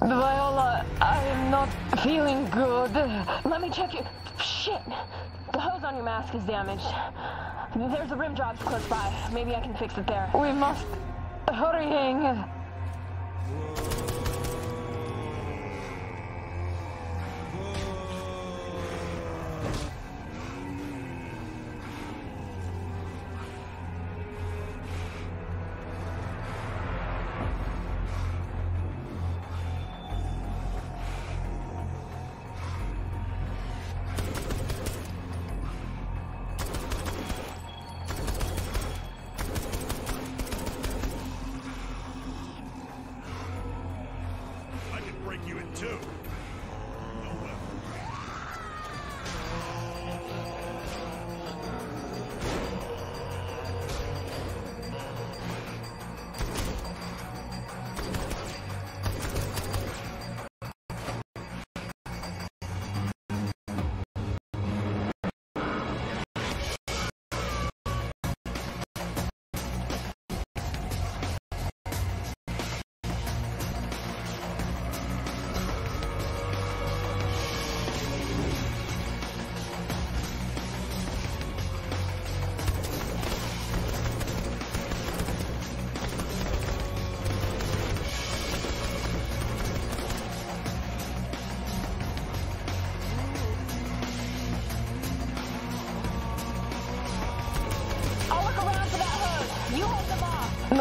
Viola, I am not feeling good. Let me check it. Shit! The hose on your mask is damaged. There's a rim jobs close by. Maybe I can fix it there. We must hurry.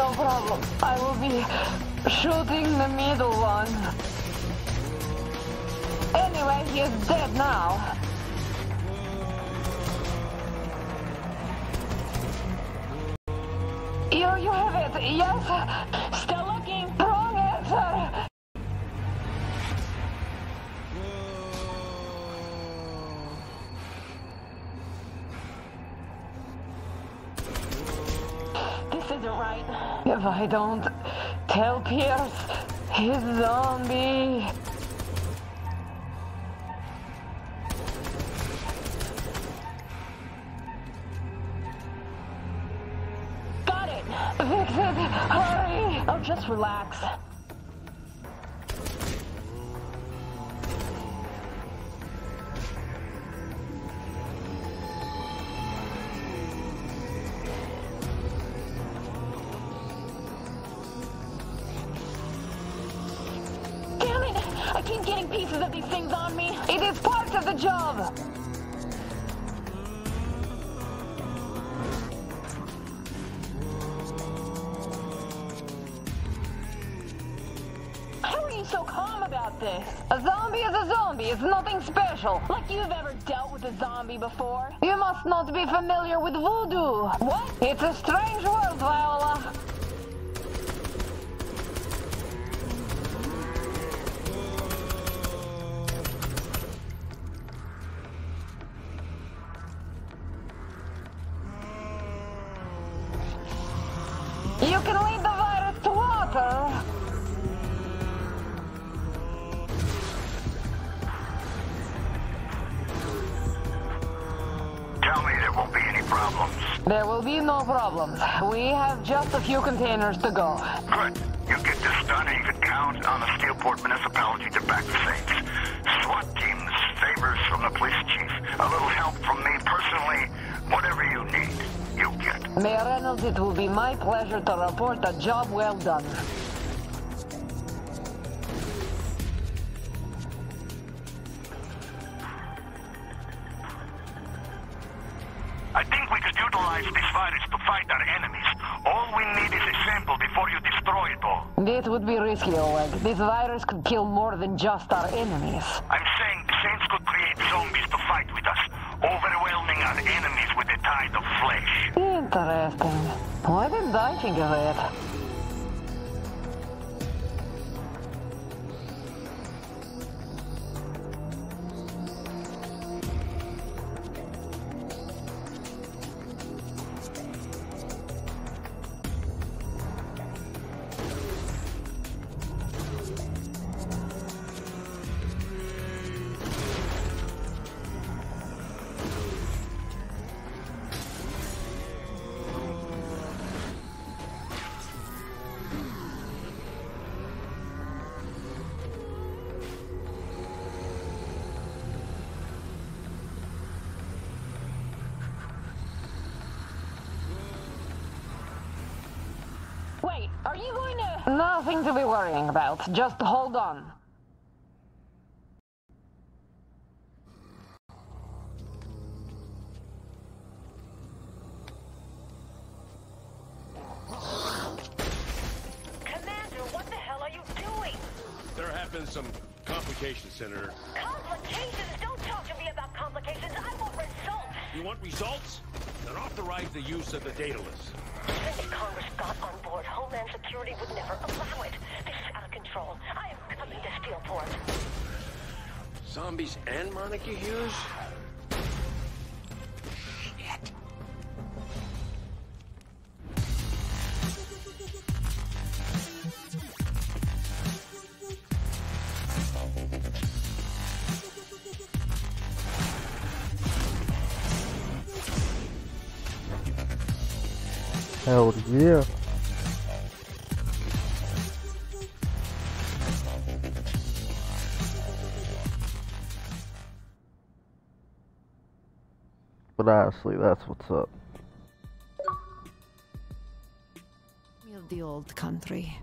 No problem. I will be shooting the middle one. Anyway, he is dead now. You have it, yes? Still looking. Wrong answer. This isn't right. If I don't tell Pierce, he's zombie. Got it. Fix it. Hurry. Oh, just relax. I keep getting pieces of these things on me. It is part of the job. How are you so calm about this? A zombie is a zombie. It's nothing special. Like you've ever dealt with a zombie before. You must not be familiar with voodoo. What? It's a strange world, Viola. You can lead the virus to water. Tell me there won't be any problems. There will be no problems. We have just a few containers to go. Good. You get this done and you can count on the Steelport municipality to back the Saints. SWAT teams, favors from the police chief, a little help from me personally, whatever you need, you'll get. Mayor Reynolds, it will be my pleasure to report a job well done. I think we could utilize this virus to fight our enemies. All we need is a sample before you destroy it all. This would be risky, Oleg. This virus could kill more than just our enemies. I'm saying the Saints could create zombies to fight with us, overwhelming our enemies with a tide of flesh. Interesting. Why didn't I think of it? Wait, are you going to... Nothing to be worrying about. Just hold on. Commander, what the hell are you doing? There have been some complications, Senator. Complications? Don't talk to me about complications. I want results. You want results? Then authorize the use of the data list. If Congress got on board, Homeland Security would never allow it. This is out of control. I am coming to Steelport. Zombies and monarchies? Shit. Hell yeah. But honestly, that's what's up. Of the old country.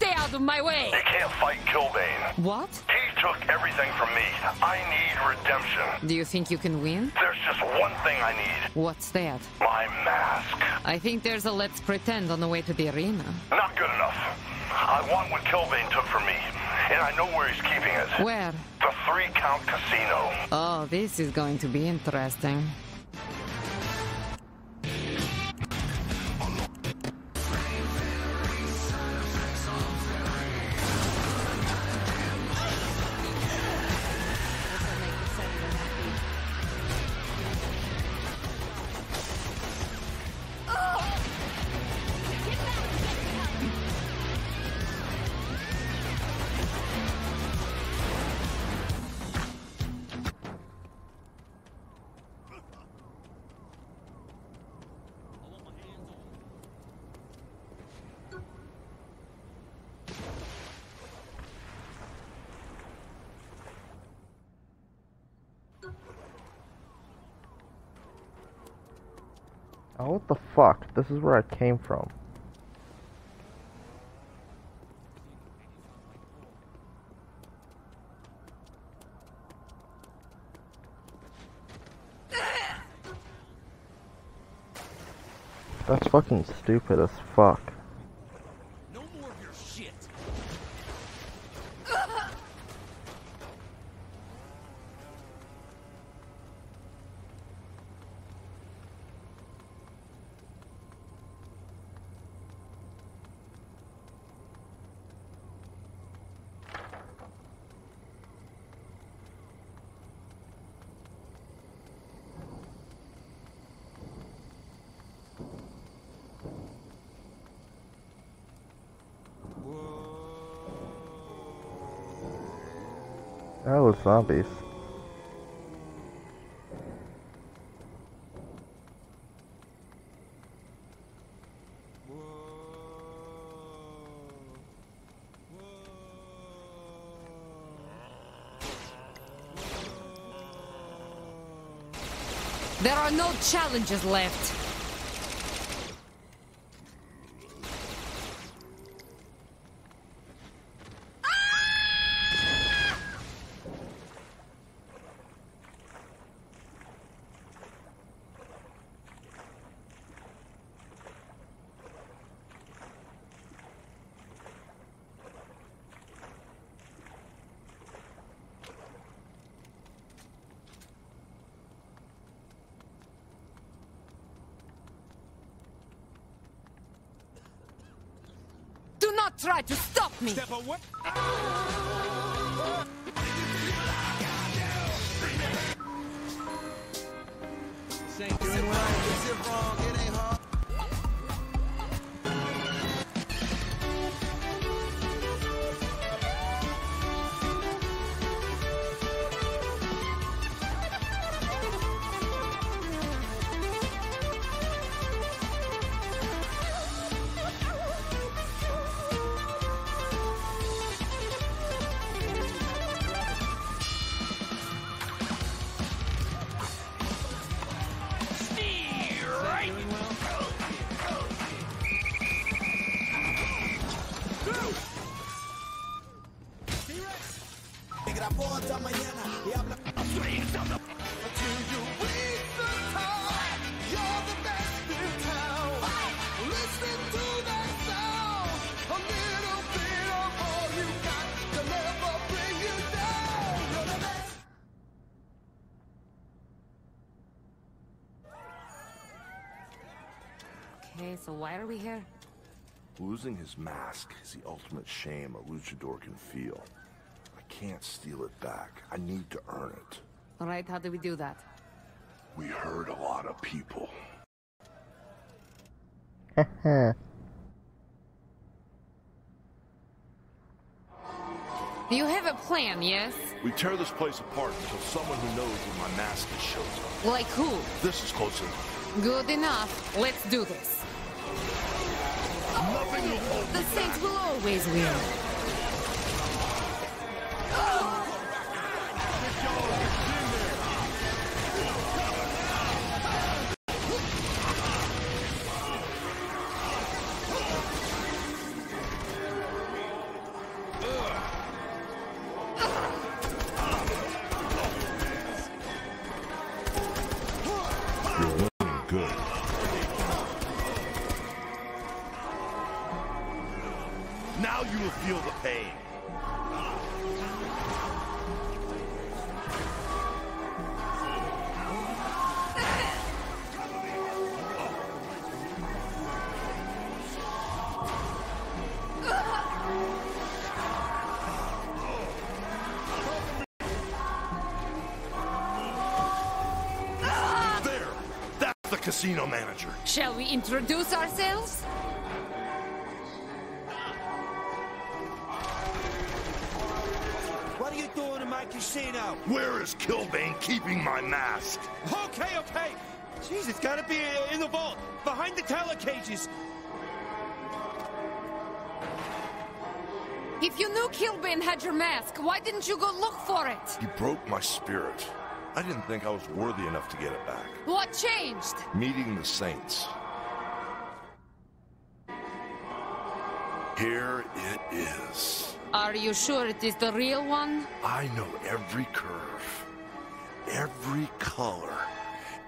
stay out of my way! You can't fight Killbane. What? He took everything from me. I need redemption. Do you think you can win? There's just one thing I need. What's that? My mask. I think there's a let's pretend on the way to the arena. Not good enough. I want what Killbane took from me, and I know where he's keeping it. Where? The 3-count casino. Oh, this is going to be interesting. Oh, what the fuck? This is where I came from. That's fucking stupid as fuck. No more of your shit. That was zombies. There are no challenges left. Do not try to stop me! Step away! Ain't doing right, is it wrong? It ain't hard. Okay, so why are we here? Losing his mask is the ultimate shame a luchador can feel. I can't steal it back. I need to earn it. Alright, how do we do that? We hurt a lot of people. Do you have a plan, yes? We tear this place apart until someone who knows where my mask is shows up. Like who? This is close enough. Good enough. Let's do this. Oh, the Saints will always win. You're looking good. Now you will feel the pain. Casino manager. Shall we introduce ourselves? What are you doing in my casino? Where is Killbane keeping my mask? Okay. Jeez, it's gotta be in the vault, behind the teller cages. If you knew Killbane had your mask, why didn't you go look for it? He broke my spirit. I didn't think I was worthy enough to get it back. What changed? Meeting the Saints. Here it is. Are you sure it is the real one? I know every curve, every color,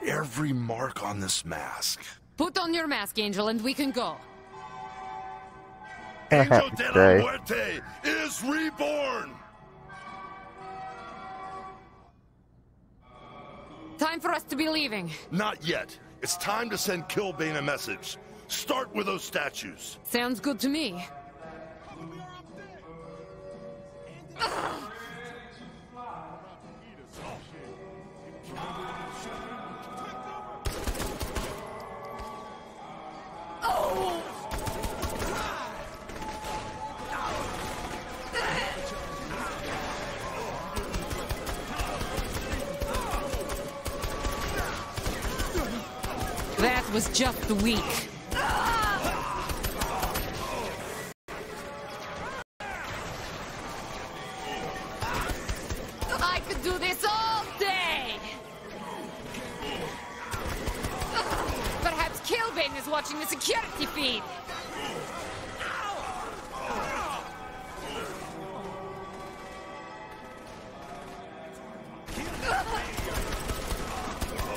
every mark on this mask. Put on your mask, Angel, and we can go. Angel de la Muerte is reborn! Time for us to be leaving. Not yet. It's time to send Killbane a message. Start with those statues. Sounds good to me. That was just weak. I could do this all day! Perhaps Killbane is watching the security feed.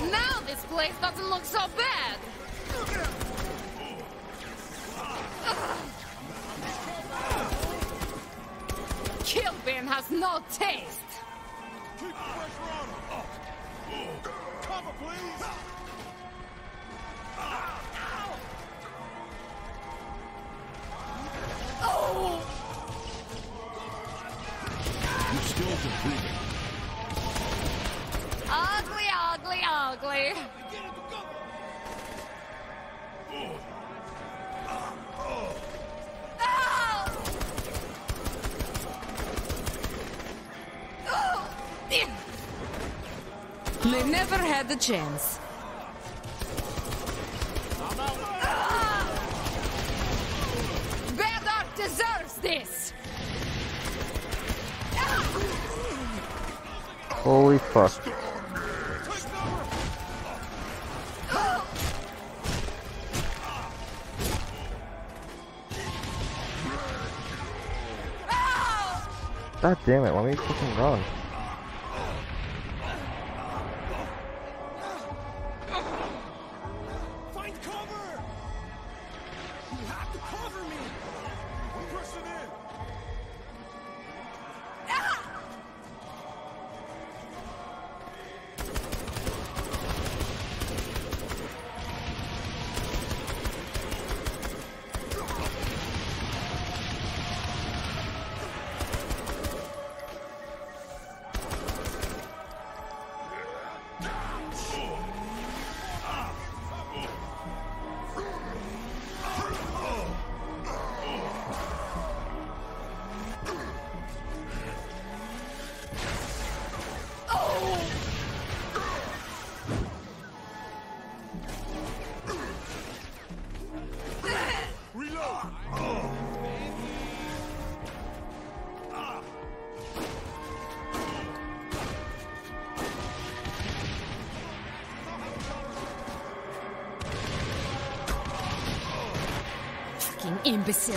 Now this place doesn't look so bad. Killbane has no taste. Keep the pressure on him. Cover, please. Your skills improving. Ugly. They never had the chance. Bad Art deserves this! Holy fuck. God damn it, let me fucking run. Find cover! You have to cover me! We're pressing in! Fucking imbecile.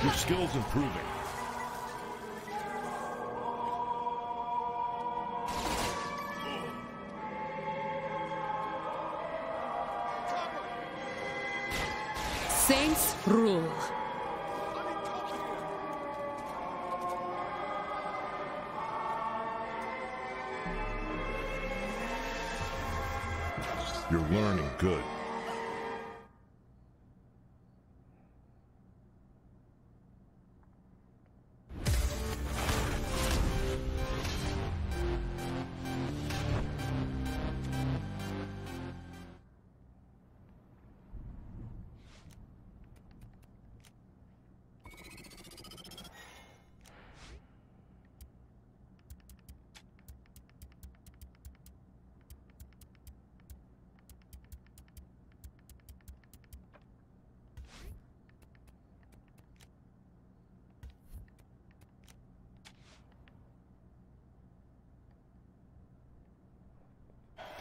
Your skill's improving. Saints rule. You're learning good.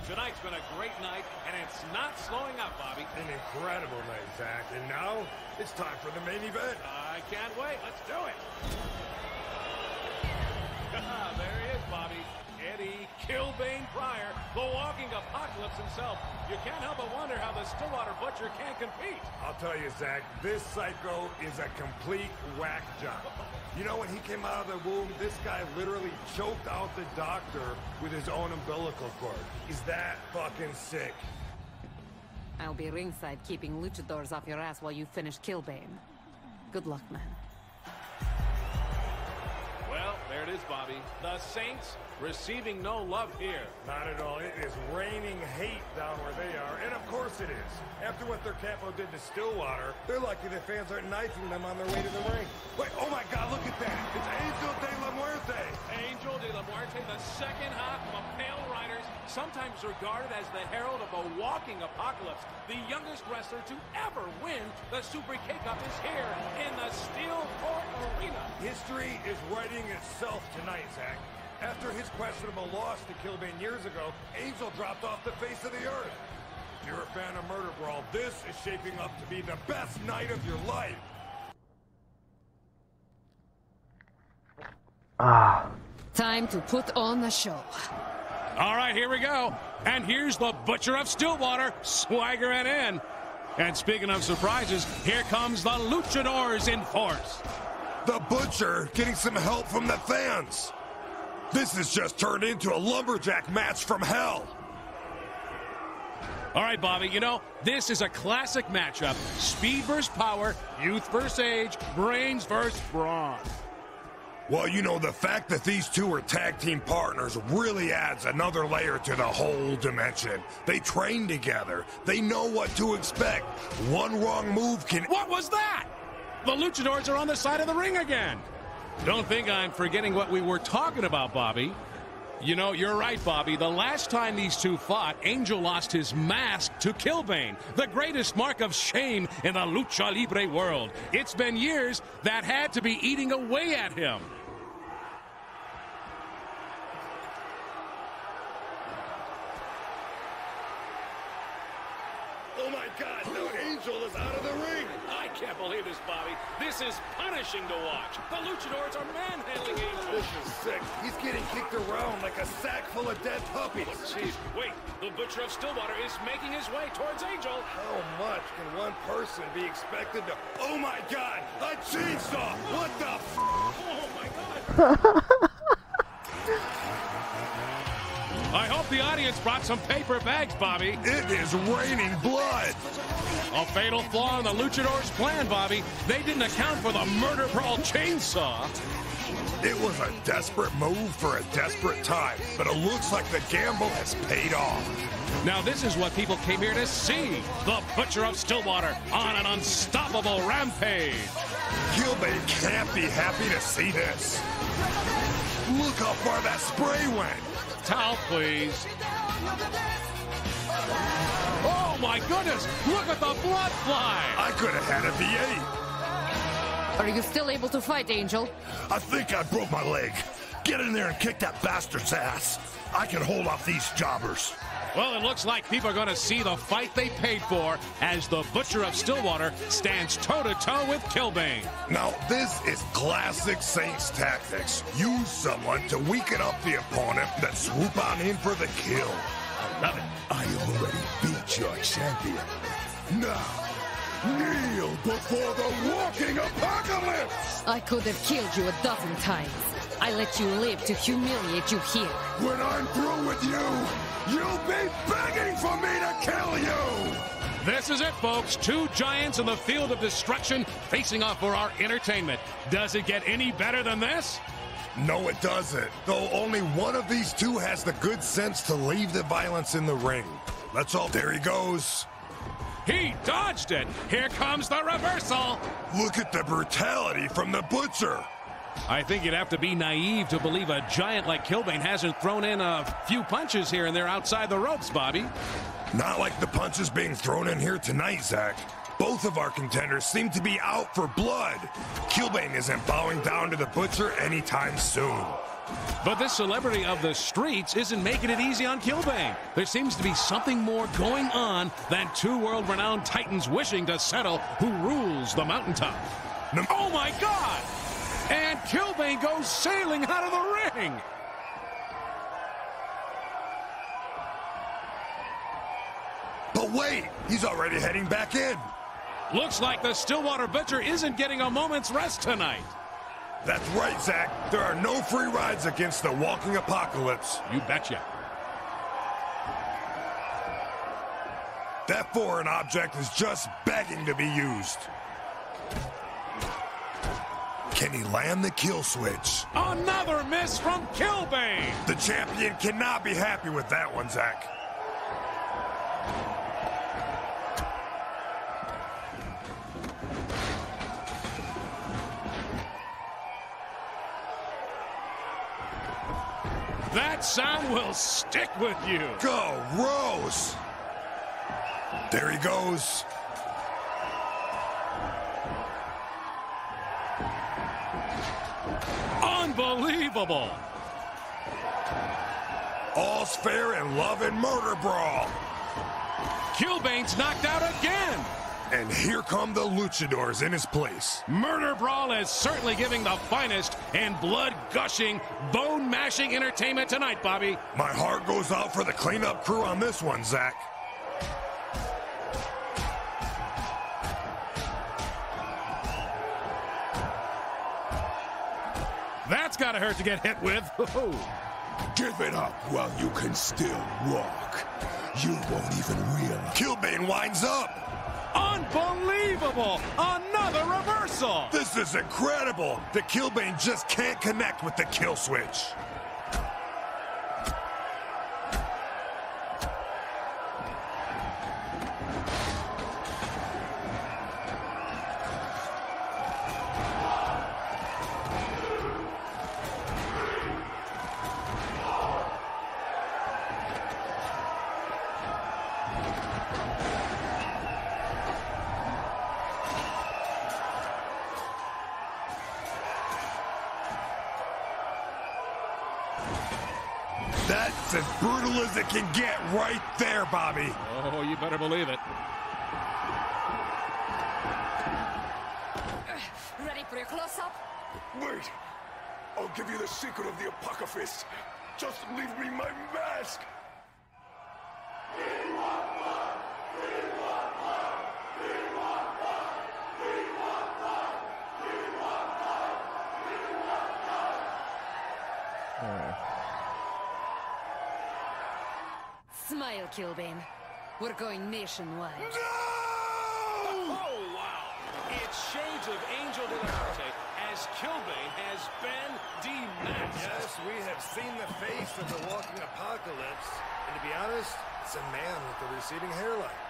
Tonight's been a great night, and it's not slowing up, Bobby. An incredible night, Zach. And now, it's time for the main event. I can't wait. Let's do it. There he is, Bobby. Eddie Killbane Pryor, the walking apocalypse himself. You can't help but wonder how the Stillwater Butcher can't compete. I'll tell you, Zach, this psycho is a complete whack job. You know, when he came out of the womb, this guy literally choked out the doctor with his own umbilical cord. He's that fucking sick. I'll be ringside keeping luchadors off your ass while you finish Killbane. Good luck, man. Well, there it is, Bobby. The Saints receiving no love here. Not at all. It is raining hate down where they are, and of course it is. After what their capo did to Stillwater, they're lucky the fans aren't knifing them on their way to the ring. Wait, oh my God, look at that. It's Angel de la Muerte. Angel de la Muerte, the second half of Pale Riders, sometimes regarded as the herald of a walking apocalypse. The youngest wrestler to ever win the Super K-Cup is here in the Steel Court Arena. History is writing itself tonight, Zach. After his questionable loss to Killbane years ago, Angel dropped off the face of the earth. If you're a fan of Murder Brawl, this is shaping up to be the best night of your life. Time to put on the show. All right, here we go. And here's the Butcher of Stillwater, swaggering in. And speaking of surprises, here comes the Luchadors in force. The Butcher getting some help from the fans. This has just turned into a lumberjack match from hell. All right, Bobby, you know, this is a classic matchup. Speed versus power, youth versus age, brains versus brawn. Well, you know, the fact that these two are tag team partners really adds another layer to the whole dimension. They train together. They know what to expect. One wrong move can... What was that? The Luchadors are on the side of the ring again. Don't think I'm forgetting what we were talking about, Bobby. You know, you're right, Bobby. The last time these two fought, Angel lost his mask to Killbane, the greatest mark of shame in the Lucha Libre world. It's been years that had to be eating away at him. Oh my God, no, Angel is out of the ring. I can't believe this, Bobby. This is punishing to watch. The Luchadors are manhandling Angel. This is sick. He's getting kicked around like a sack full of dead puppies. Jeez, wait. The Butcher of Stillwater is making his way towards Angel. How much can one person be expected to... Oh my God, a chainsaw! What the f... Oh my God. I hope the audience brought some paper bags, Bobby. It is raining blood. A fatal flaw in the Luchadors' plan, Bobby. They didn't account for the Murder Brawl chainsaw. It was a desperate move for a desperate time, but it looks like the gamble has paid off. Now this is what people came here to see. The Butcher of Stillwater on an unstoppable rampage. Killbane can't be happy to see this. Look how far that spray went. Towel, please. Oh, my goodness! Look at the blood fly! I could have had a V8. Are you still able to fight, Angel? I think I broke my leg. Get in there and kick that bastard's ass. I can hold off these jobbers. Well, it looks like people are going to see the fight they paid for as the Butcher of Stillwater stands toe-to-toe with Kilbane. Now, this is classic Saints tactics. Use someone to weaken up the opponent, then swoop on in for the kill. I love it. I already beat your champion. Now, kneel before the walking apocalypse! I could have killed you 12 times. I let you live to humiliate you here. When I'm through with you, you'll be begging for me to kill you! This is it, folks. Two giants in the field of destruction facing off for our entertainment. Does it get any better than this? No, it doesn't. Though only one of these two has the good sense to leave the violence in the ring. That's all. There he goes. He dodged it. Here comes the reversal. Look at the brutality from the Butcher. I think you'd have to be naive to believe a giant like Kilbane hasn't thrown in a few punches here and there outside the ropes, Bobby. Not like the punches being thrown in here tonight, Zach. Both of our contenders seem to be out for blood. Kilbane isn't bowing down to the Butcher anytime soon. But this celebrity of the streets isn't making it easy on Kilbane. There seems to be something more going on than two world-renowned titans wishing to settle who rules the mountaintop. Oh my God! And Kilbane goes sailing out of the ring! But wait, he's already heading back in. Looks like the Stillwater Butcher isn't getting a moment's rest tonight. That's right, Zach. There are no free rides against the walking apocalypse. You betcha. That foreign object is just begging to be used. Can he land the kill switch? Another miss from Kilbane! The champion cannot be happy with that one, Zach. That sound will stick with you. Go, Rose! There he goes. Unbelievable! All's fair in love and murder brawl. Kilbane's knocked out again. And here come the luchadors in his place. Murder Brawl is certainly giving the finest and blood-gushing, bone-mashing entertainment tonight, Bobby. My heart goes out for the cleanup crew on this one, Zach. That's gotta hurt to get hit with. Give it up while you can still walk. You won't even realize. Kilbane winds up. Unbelievable! Another reversal! This is incredible! The Kilbane just can't connect with the kill switch. That's as brutal as it can get right there, Bobby. Oh, you better believe it. Ready for your close-up? Wait! I'll give you the secret of the apocalypse. Just leave me my mask! Smile, Kilbane. We're going nationwide. No! Oh, wow. It's shades of Angel de la Muerte as Kilbane has been demasked. Yes, we have seen the face of the walking apocalypse. And to be honest, it's a man with a receding hairline.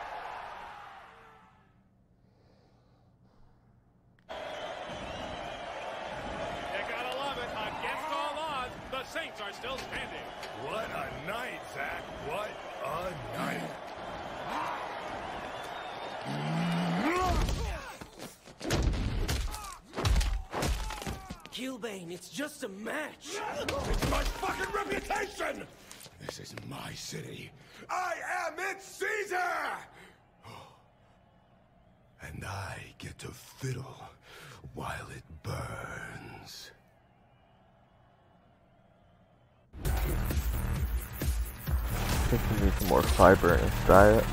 You gotta love it. Against all odds, the Saints are still standing. What a night, Zach. What a night. Kilbane, it's just a match. It's my fucking reputation! This is my city. I am its Caesar! And I get to fiddle while it burns. I think we need some more fiber in his diet.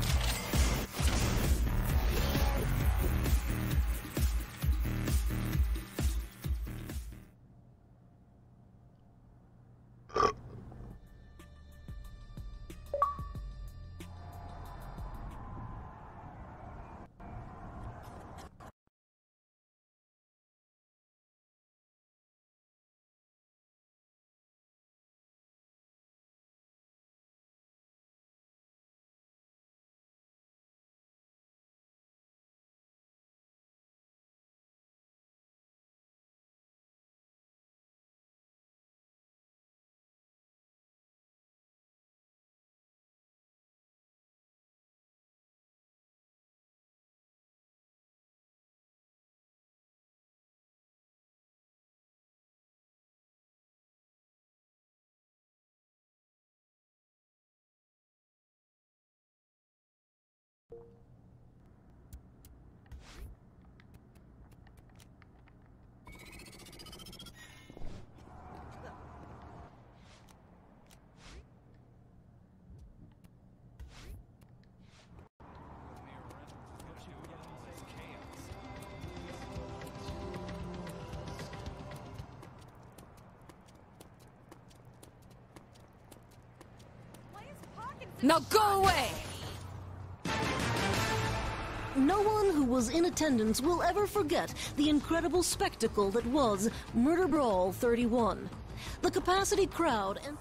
Now go away! No one who was in attendance will ever forget the incredible spectacle that was Murder Brawl 31. The capacity crowd and...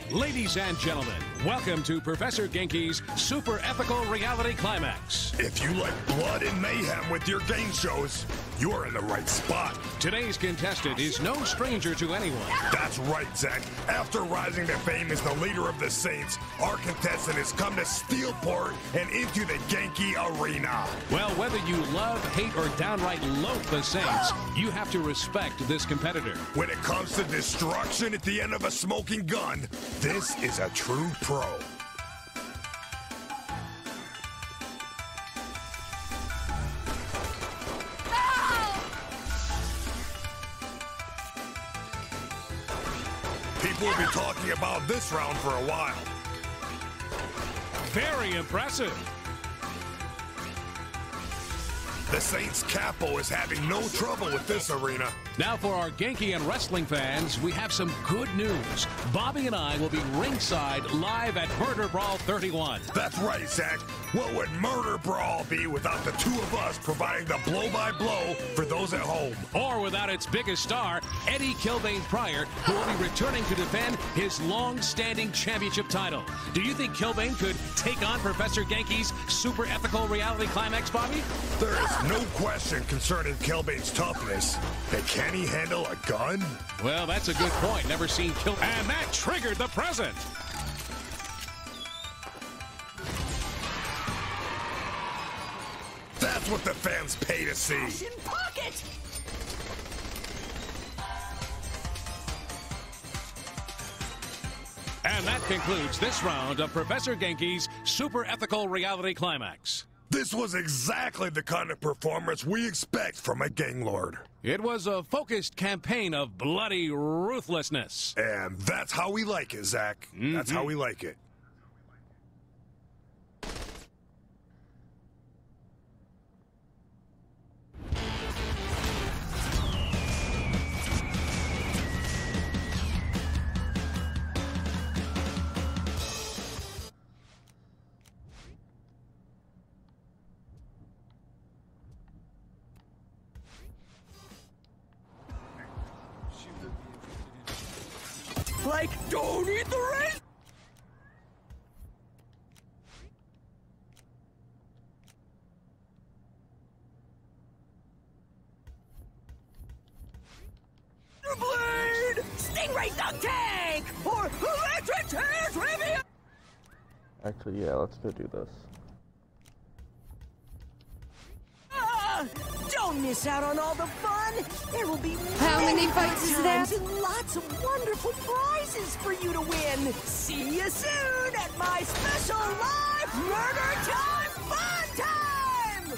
Ladies and gentlemen, welcome to Professor Genki's Super Ethical Reality Climax. If you like blood and mayhem with your game shows, you're in the right spot. Today's contestant is no stranger to anyone. That's right, Zach. After rising to fame as the leader of the Saints, our contestant has come to Steelport and into the Genki arena. Well, whether you love, hate, or downright loathe the Saints, you have to respect this competitor. When it comes to destruction at the end of a smoking gun, this is a true pro. People will be talking about this round for a while. Very impressive. The Saints capo is having no trouble with this arena. Now for our Genki and wrestling fans, we have some good news. Bobby and I will be ringside live at Murder Brawl 31. That's right, Zach. What would Murder Brawl be without the two of us providing the blow-by-blow for those at home? Or without its biggest star, Eddie Kilbane Pryor, who will be returning to defend his long-standing championship title. Do you think Kilbane could take on Professor Genki's Super Ethical Reality Climax, Bobby? There is no question concerning Kilbane's toughness. But can he handle a gun? Well, that's a good point. Never seen Kilbane. And that triggered the present. That's what the fans pay to see. Pocket! And that concludes this round of Professor Genki's Super Ethical Reality Climax. This was exactly the kind of performance we expect from a gang lord. It was a focused campaign of bloody ruthlessness. And that's how we like it, Zach. That's how we like it. Like, don't eat the race! Blade! Stingray Dunk Tank! Or Electric Tear Trivia! Actually, yeah, let's go do this. Don't Don't miss out on all the fun. There will be How many fights is times that? and lots of wonderful prizes for you to win. See you soon at my special live Murder Time Fun Time!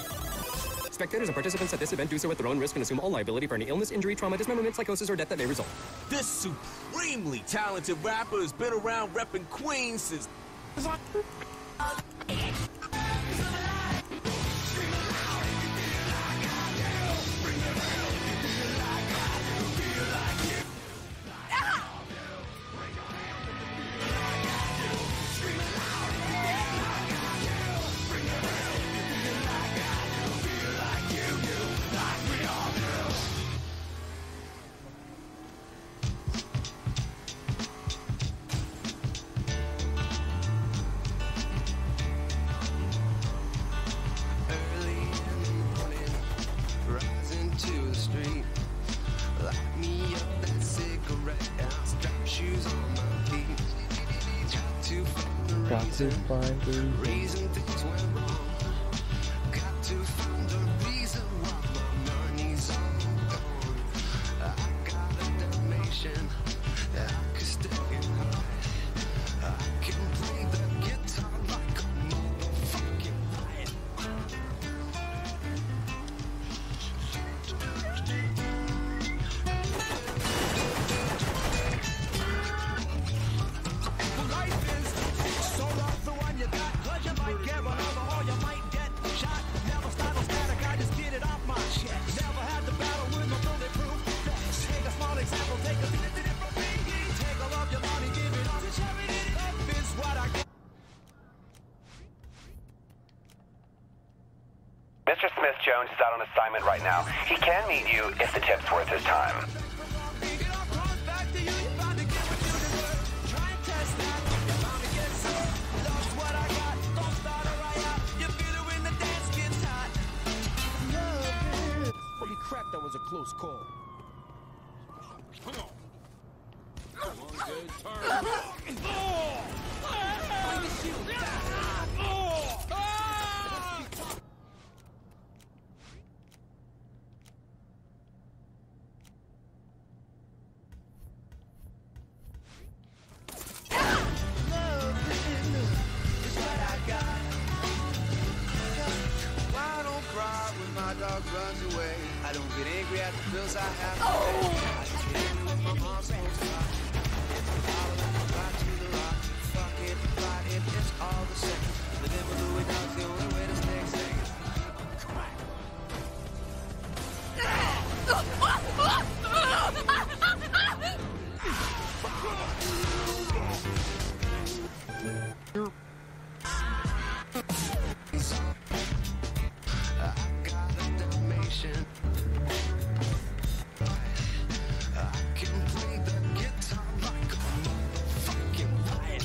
Spectators and participants at this event do so at their own risk and assume all liability for any illness, injury, trauma, dismemberment, psychosis, or death that may result. This supremely talented rapper has been around repping Queens since... Got to find the reason things went wrong. Got to find the reason why my money's all gone. I got a Dalmatian that I could stick it high. I can play the guitar like a motherfucking riot. Life is so rough, the one you got, 'cause you might get run over or you might get shot. Never startle static, I just get it off my chest. Never had the battle with no bulletproof vest. Take a small example, take a minute from me. Take all of your money, give it all to charity. Love is what I get. Mr. Smith Jones is out on assignment right now. He can meet you if the tip's worth his time. Holy crap, that was a close call. I don't cry when my dog runs away. I don't get angry at the bills I have to pay. I just get angry when my mom smokes pot. It's the bottle and the ride to the rock. Fuck it, fly it, it's all the same. Living with Louis Dog's the only way to stay sane. I got a Dalmatian. I can play the guitar like a motherfucking riot.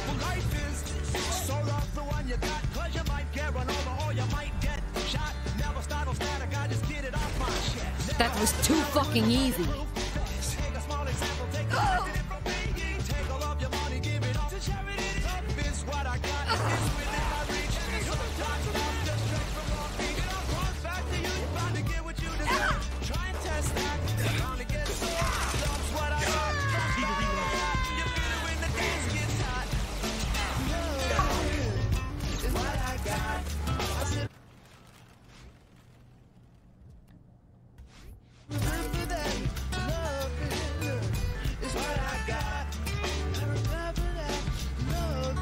Well, life is so rough, the one you got, 'cause you might get run over or you might get shot. Never startle static, I just get it off my chest. That was too fucking easy. Take a small example, take a minute from me. Take all of your money, give it all to charity. Love is what I got, it's within my reach. Sometimes I'm just straight from Long Beach. It all comes back to you, you're bound to get what you deserve. Try and test that, you're bound to get served. Love's what I got, you feel it when the dance gets hot. Love is what I got. I said, remember that love is what I got. I remember that love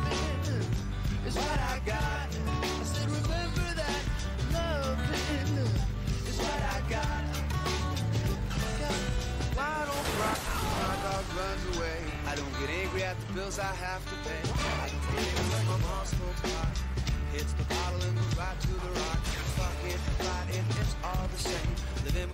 is what I got. I said remember that love is what I got. I don't cry when my dog runs away. I don't get angry at the bills I have to pay. I don't get angry when my mom smokes pot. Hits the bottle and goes right to the rock. Fuck it, fly it, it's all the same. Living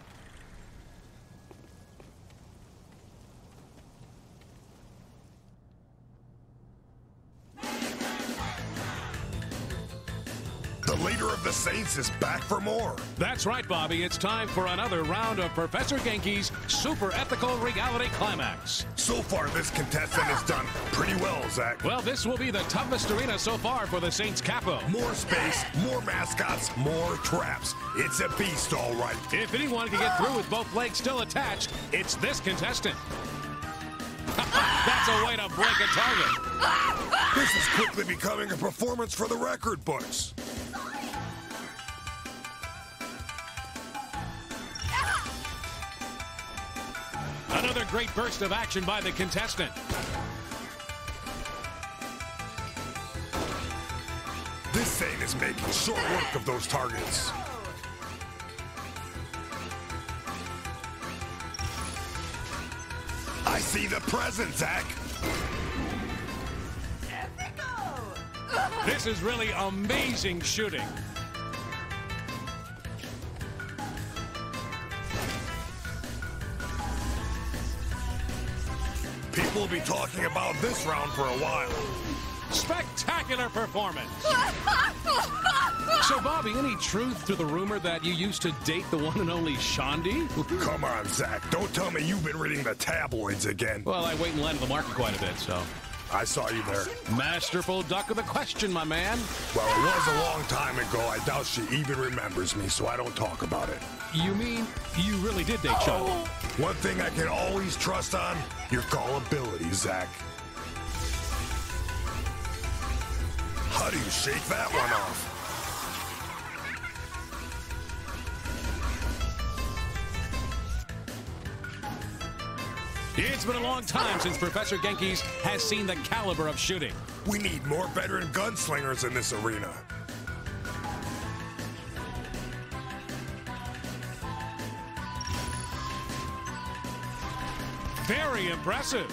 The leader of the Saints is back for more. That's right, Bobby. It's time for another round of Professor Genki's Super Ethical Reality Climax. So far, this contestant has done pretty well, Zach. Well, this will be the toughest arena so far for the Saints capo. More space, more mascots, more traps. It's a beast, all right. If anyone can get through with both legs still attached, it's this contestant. That's a way to break a target. This is quickly becoming a performance for the record books. Another great burst of action by the contestant. This Saint is making short work of those targets. I see the present, Zach. This is really amazing shooting. People will be talking about this round for a while. Spectacular performance. So, Bobby, any truth to the rumor that you used to date the one and only Shondi? Come on, Zach. Don't tell me you've been reading the tabloids again. Well, I wait in line at the market quite a bit, so. I saw you there. Masterful duck with a question, my man. Well, it was a long time ago. I doubt she even remembers me, so I don't talk about it. You mean you really did date Shondi? One thing I can always trust on, your gullibility, Zach. How do you shake that one off? It's been a long time since Professor Genki's has seen the caliber of shooting. We need more veteran gunslingers in this arena. Very impressive.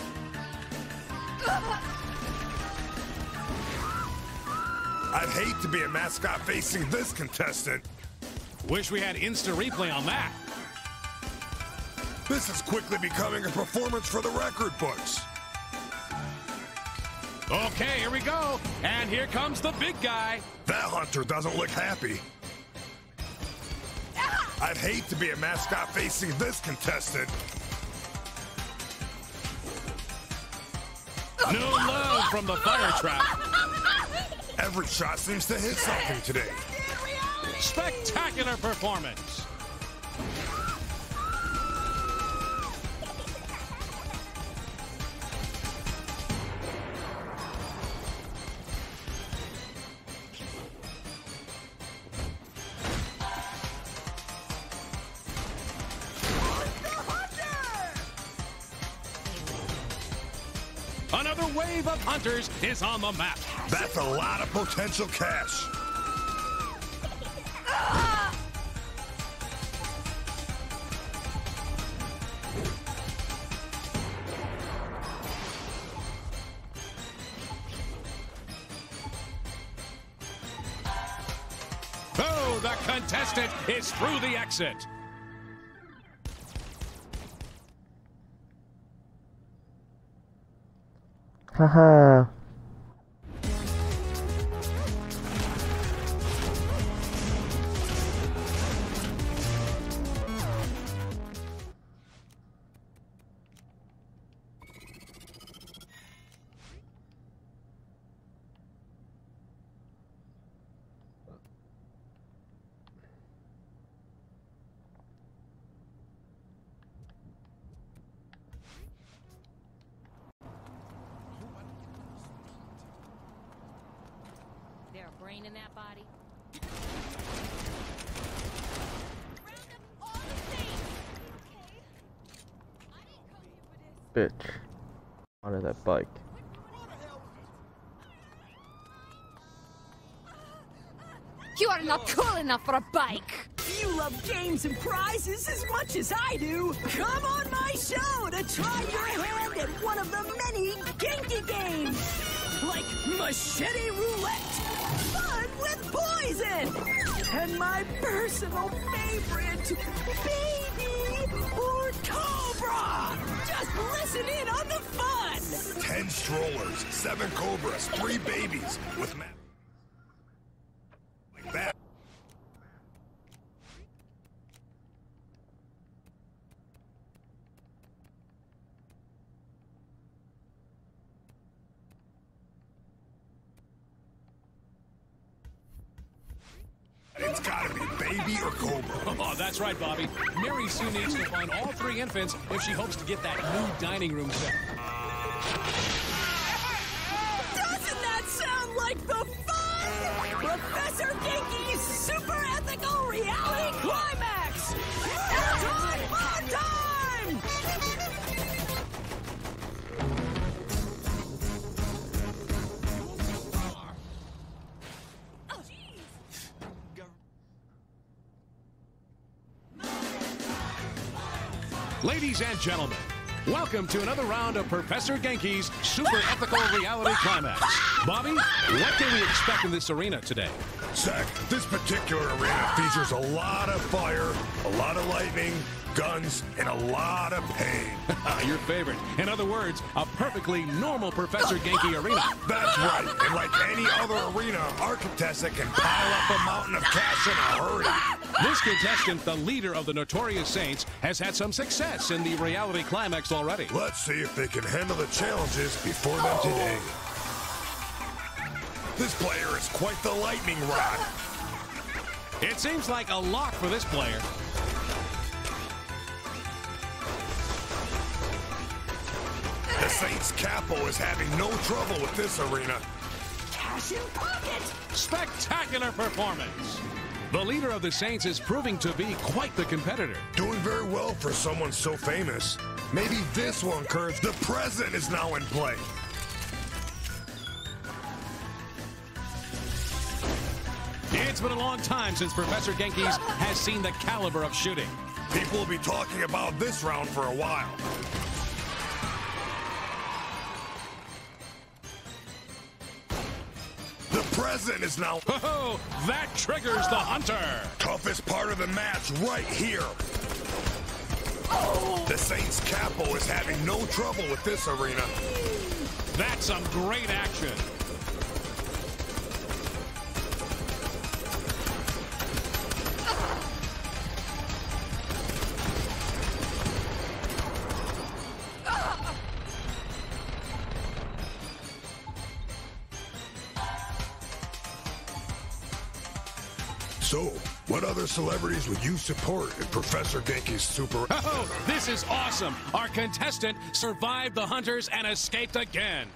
I'd hate to be a mascot facing this contestant. Wish we had instant replay on that. This is quickly becoming a performance for the record books. Okay, here we go. And here comes the big guy. That hunter doesn't look happy. I'd hate to be a mascot facing this contestant. No love from the fire trap. Every shot seems to hit something today. Spectacular performance. Another wave of hunters is on the map. That's a lot of potential cash. Oh, the contestant is through the exit. Haha. There a brain in that body? Bitch. Onto that bike. You are not cool enough for a bike! You love games and prizes as much as I do. Come on my show to try your hand at one of the many Genki games. Like Machete Roulette, fun with poison, and my personal favorite, Baby or Cobra. Just listen in on the fun. 10 strollers, 7 cobras, 3 babies with like that. baby or Cobra? Oh, that's right, Bobby. Mary Sue needs to find all 3 infants if she hopes to get that new dining room set. Doesn't that sound like the fun? Professor Genki's super ethical reality climax! Fun time! Ladies and gentlemen, welcome to another round of Professor Genki's Super Ethical Reality Climax. Bobby, what can we expect in this arena today? Zach, this particular arena features a lot of fire, a lot of lightning, guns, and a lot of pain. Your favorite. In other words, a perfectly normal Professor Genki arena. That's right. And like any other arena, our contestant can pile up a mountain of cash in a hurry. This contestant, the leader of the Notorious Saints, has had some success in the reality climax already. Let's see if they can handle the challenges before them today. This player is quite the lightning rod. It seems like a lock for this player. The Saints Capo is having no trouble with this arena. Cash in pocket! Spectacular performance. The leader of the Saints is proving to be quite the competitor. Doing very well for someone so famous. Maybe this will encourage. The President is now in play. It's been a long time since Professor Genki's has seen the caliber of shooting. People will be talking about this round for a while. The President is now... Oh, that triggers the Hunter. Toughest part of the match right here. The Saints Capo is having no trouble with this arena. That's some great action. So, what other celebrities would you support in Professor Genki's Super... Oh, this is awesome! Our contestant survived the Hunters and escaped again.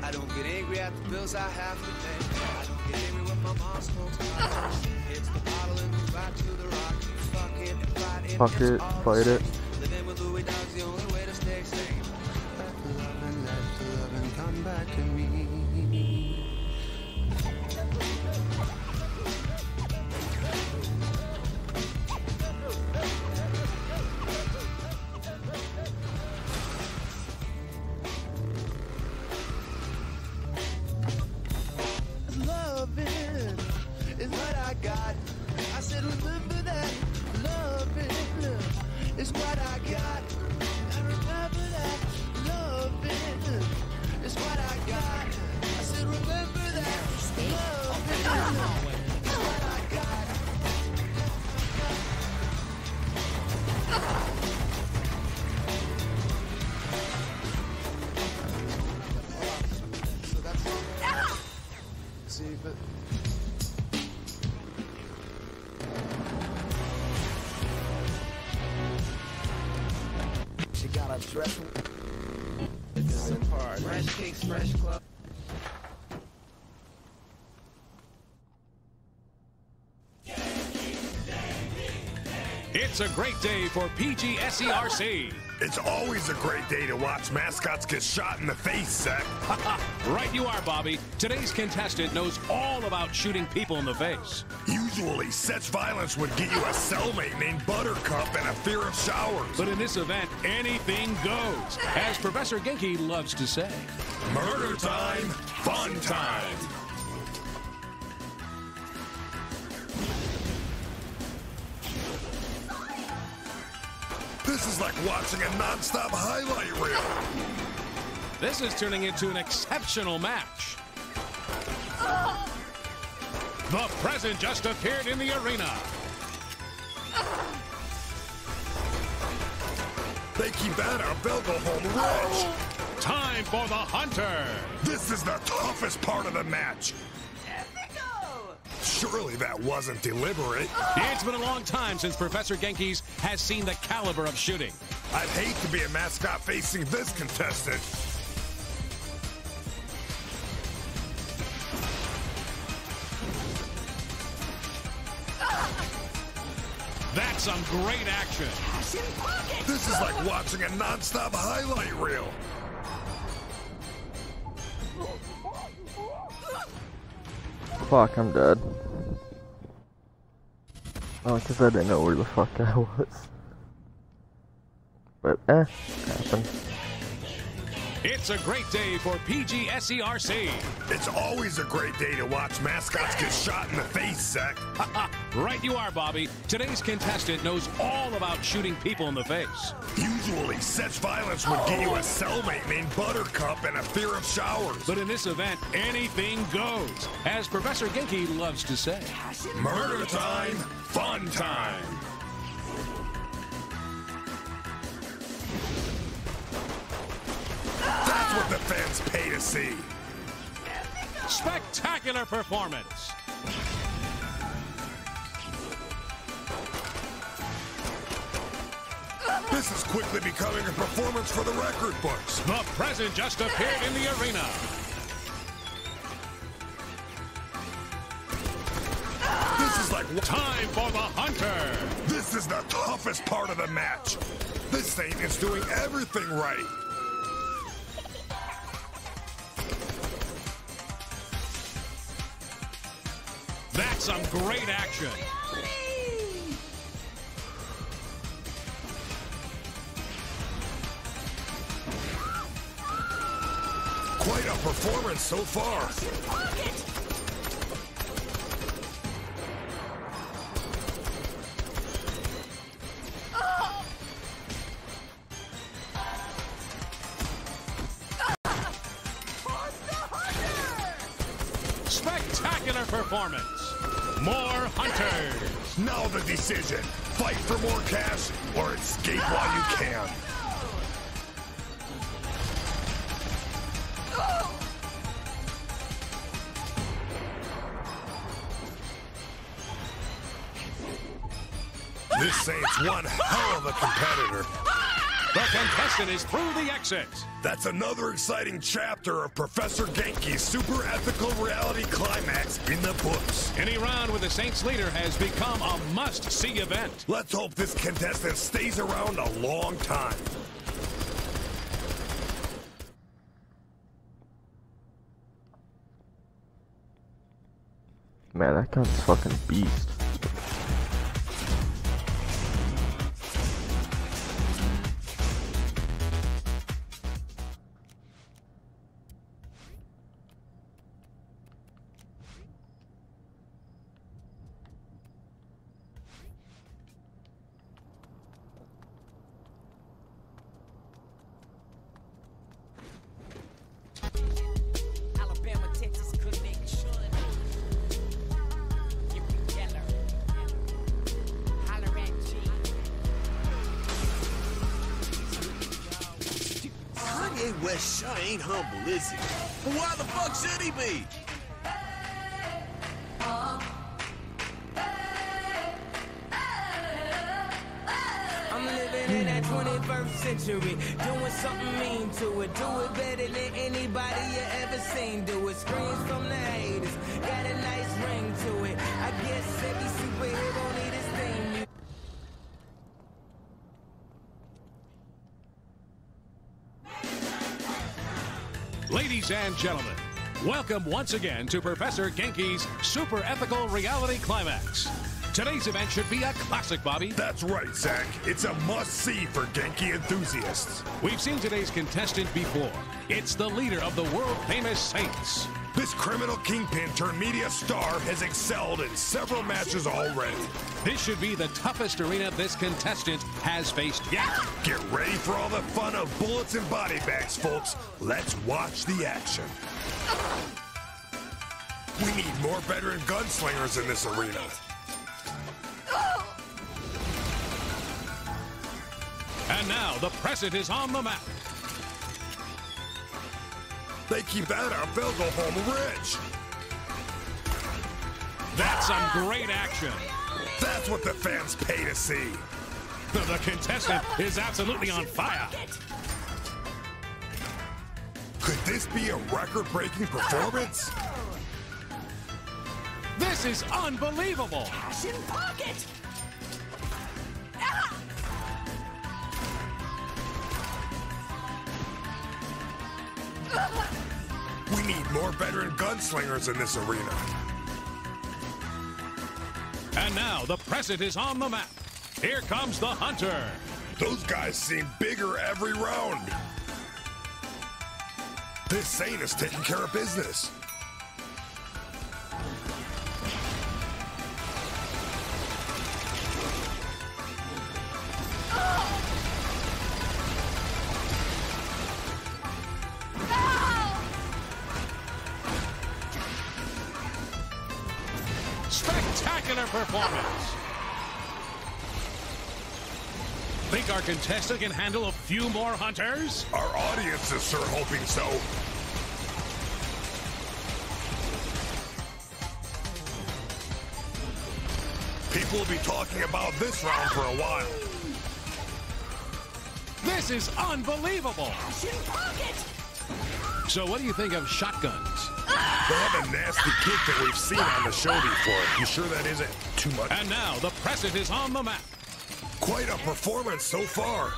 I don't get angry at the bills I have to pay. I don't get angry when my mom smokes pot. It's the bottle and move right to the rock. Fuck it and fight it. Fuck it, fight it. Living with Louis Dog's the only way to stay sane. Let the love and come back to me. She got a dress. Fresh cakes, fresh club. It's a great day for PGSERC. It's always a great day to watch mascots get shot in the face, Zach. Right you are, Bobby. Today's contestant knows all about shooting people in the face. Usually, such violence would get you a cellmate named Buttercup and a fear of showers. But in this event, anything goes, as Professor Genki loves to say. Murder time, fun time. This is like watching a non-stop highlight reel. This is turning into an exceptional match. The present just appeared in the arena. They keep that up, they'll go home rich. Time for the hunter. This is the toughest part of the match. Surely that wasn't deliberate. It's been a long time since Professor Genki's has seen the caliber of shooting. I'd hate to be a mascot facing this contestant. That's some great action. This is like watching a non-stop highlight reel. Fuck, I'm dead. Oh, because I didn't know where the fuck I was. But, happened. It's a great day for PGSERC. It's always a great day to watch mascots get shot in the face, Zach. Right you are, Bobby. Today's contestant knows all about shooting people in the face. Usually, such violence would get you a cellmate named Buttercup and a fear of showers. But in this event, anything goes, as Professor Genki loves to say. Murder time, fun time. That's what the fans pay to see. Spectacular performance. This is quickly becoming a performance for the record books. The present just appeared in the arena. This is like time for the hunter. This is the toughest part of the match. This thing is doing everything right. That's some great action. Quite a performance so far. Spectacular performance. More hunters. Now the decision. Fight for more cash or escape while you can. This Saint's one hell of a competitor. The contestant is through the exit. That's another exciting chapter of Professor Genki's super ethical reality climax in the books. Any round with the Saints leader has become a must-see event. Let's hope this contestant stays around a long time. Man, that gun's fucking beast. West sure ain't humble, is he? Why the fuck should he be? I'm living in that 21st century, doing something mean to it. Do it better than anybody you ever seen. Do it. Screams from the haters, got a nice ring to it. I guess every superhero need his theme. Ladies and gentlemen, welcome once again to Professor Genki's Super Ethical Reality Climax. Today's event should be a classic, Bobby. That's right, Zach. It's a must-see for Genki enthusiasts. We've seen today's contestant before. It's the leader of the world-famous Saints. This criminal kingpin turned media star has excelled in several matches already. This should be the toughest arena this contestant has faced yet. Get ready for all the fun of bullets and body bags, folks. Let's watch the action. We need more veteran gunslingers in this arena. And now the present is on the map. They keep that up, they'll go home rich. That's some great action. That's what the fans pay to see. The contestant is absolutely on fire. Could this be a record-breaking performance? This is unbelievable. Cash in pocket. We need more veteran gunslingers in this arena. And now the present is on the map. Here comes the hunter. Those guys seem bigger every round. This Saint is taking care of business. Spectacular performance. Think our contestant can handle a few more hunters? Our audience is sure hoping so. People will be talking about this round for a while. This is unbelievable. Cash in pocket. So what do you think of shotguns? They have a nasty kick that we've seen on the show before. You sure that isn't too much? And now the present is on the map. Quite a performance so far.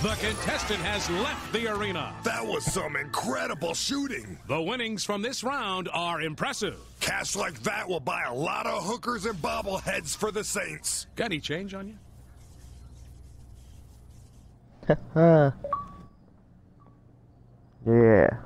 The contestant has left the arena. That was some incredible shooting. The winnings from this round are impressive. Cash like that will buy a lot of hookers and bobbleheads for the Saints. Got any change on you? Yeah.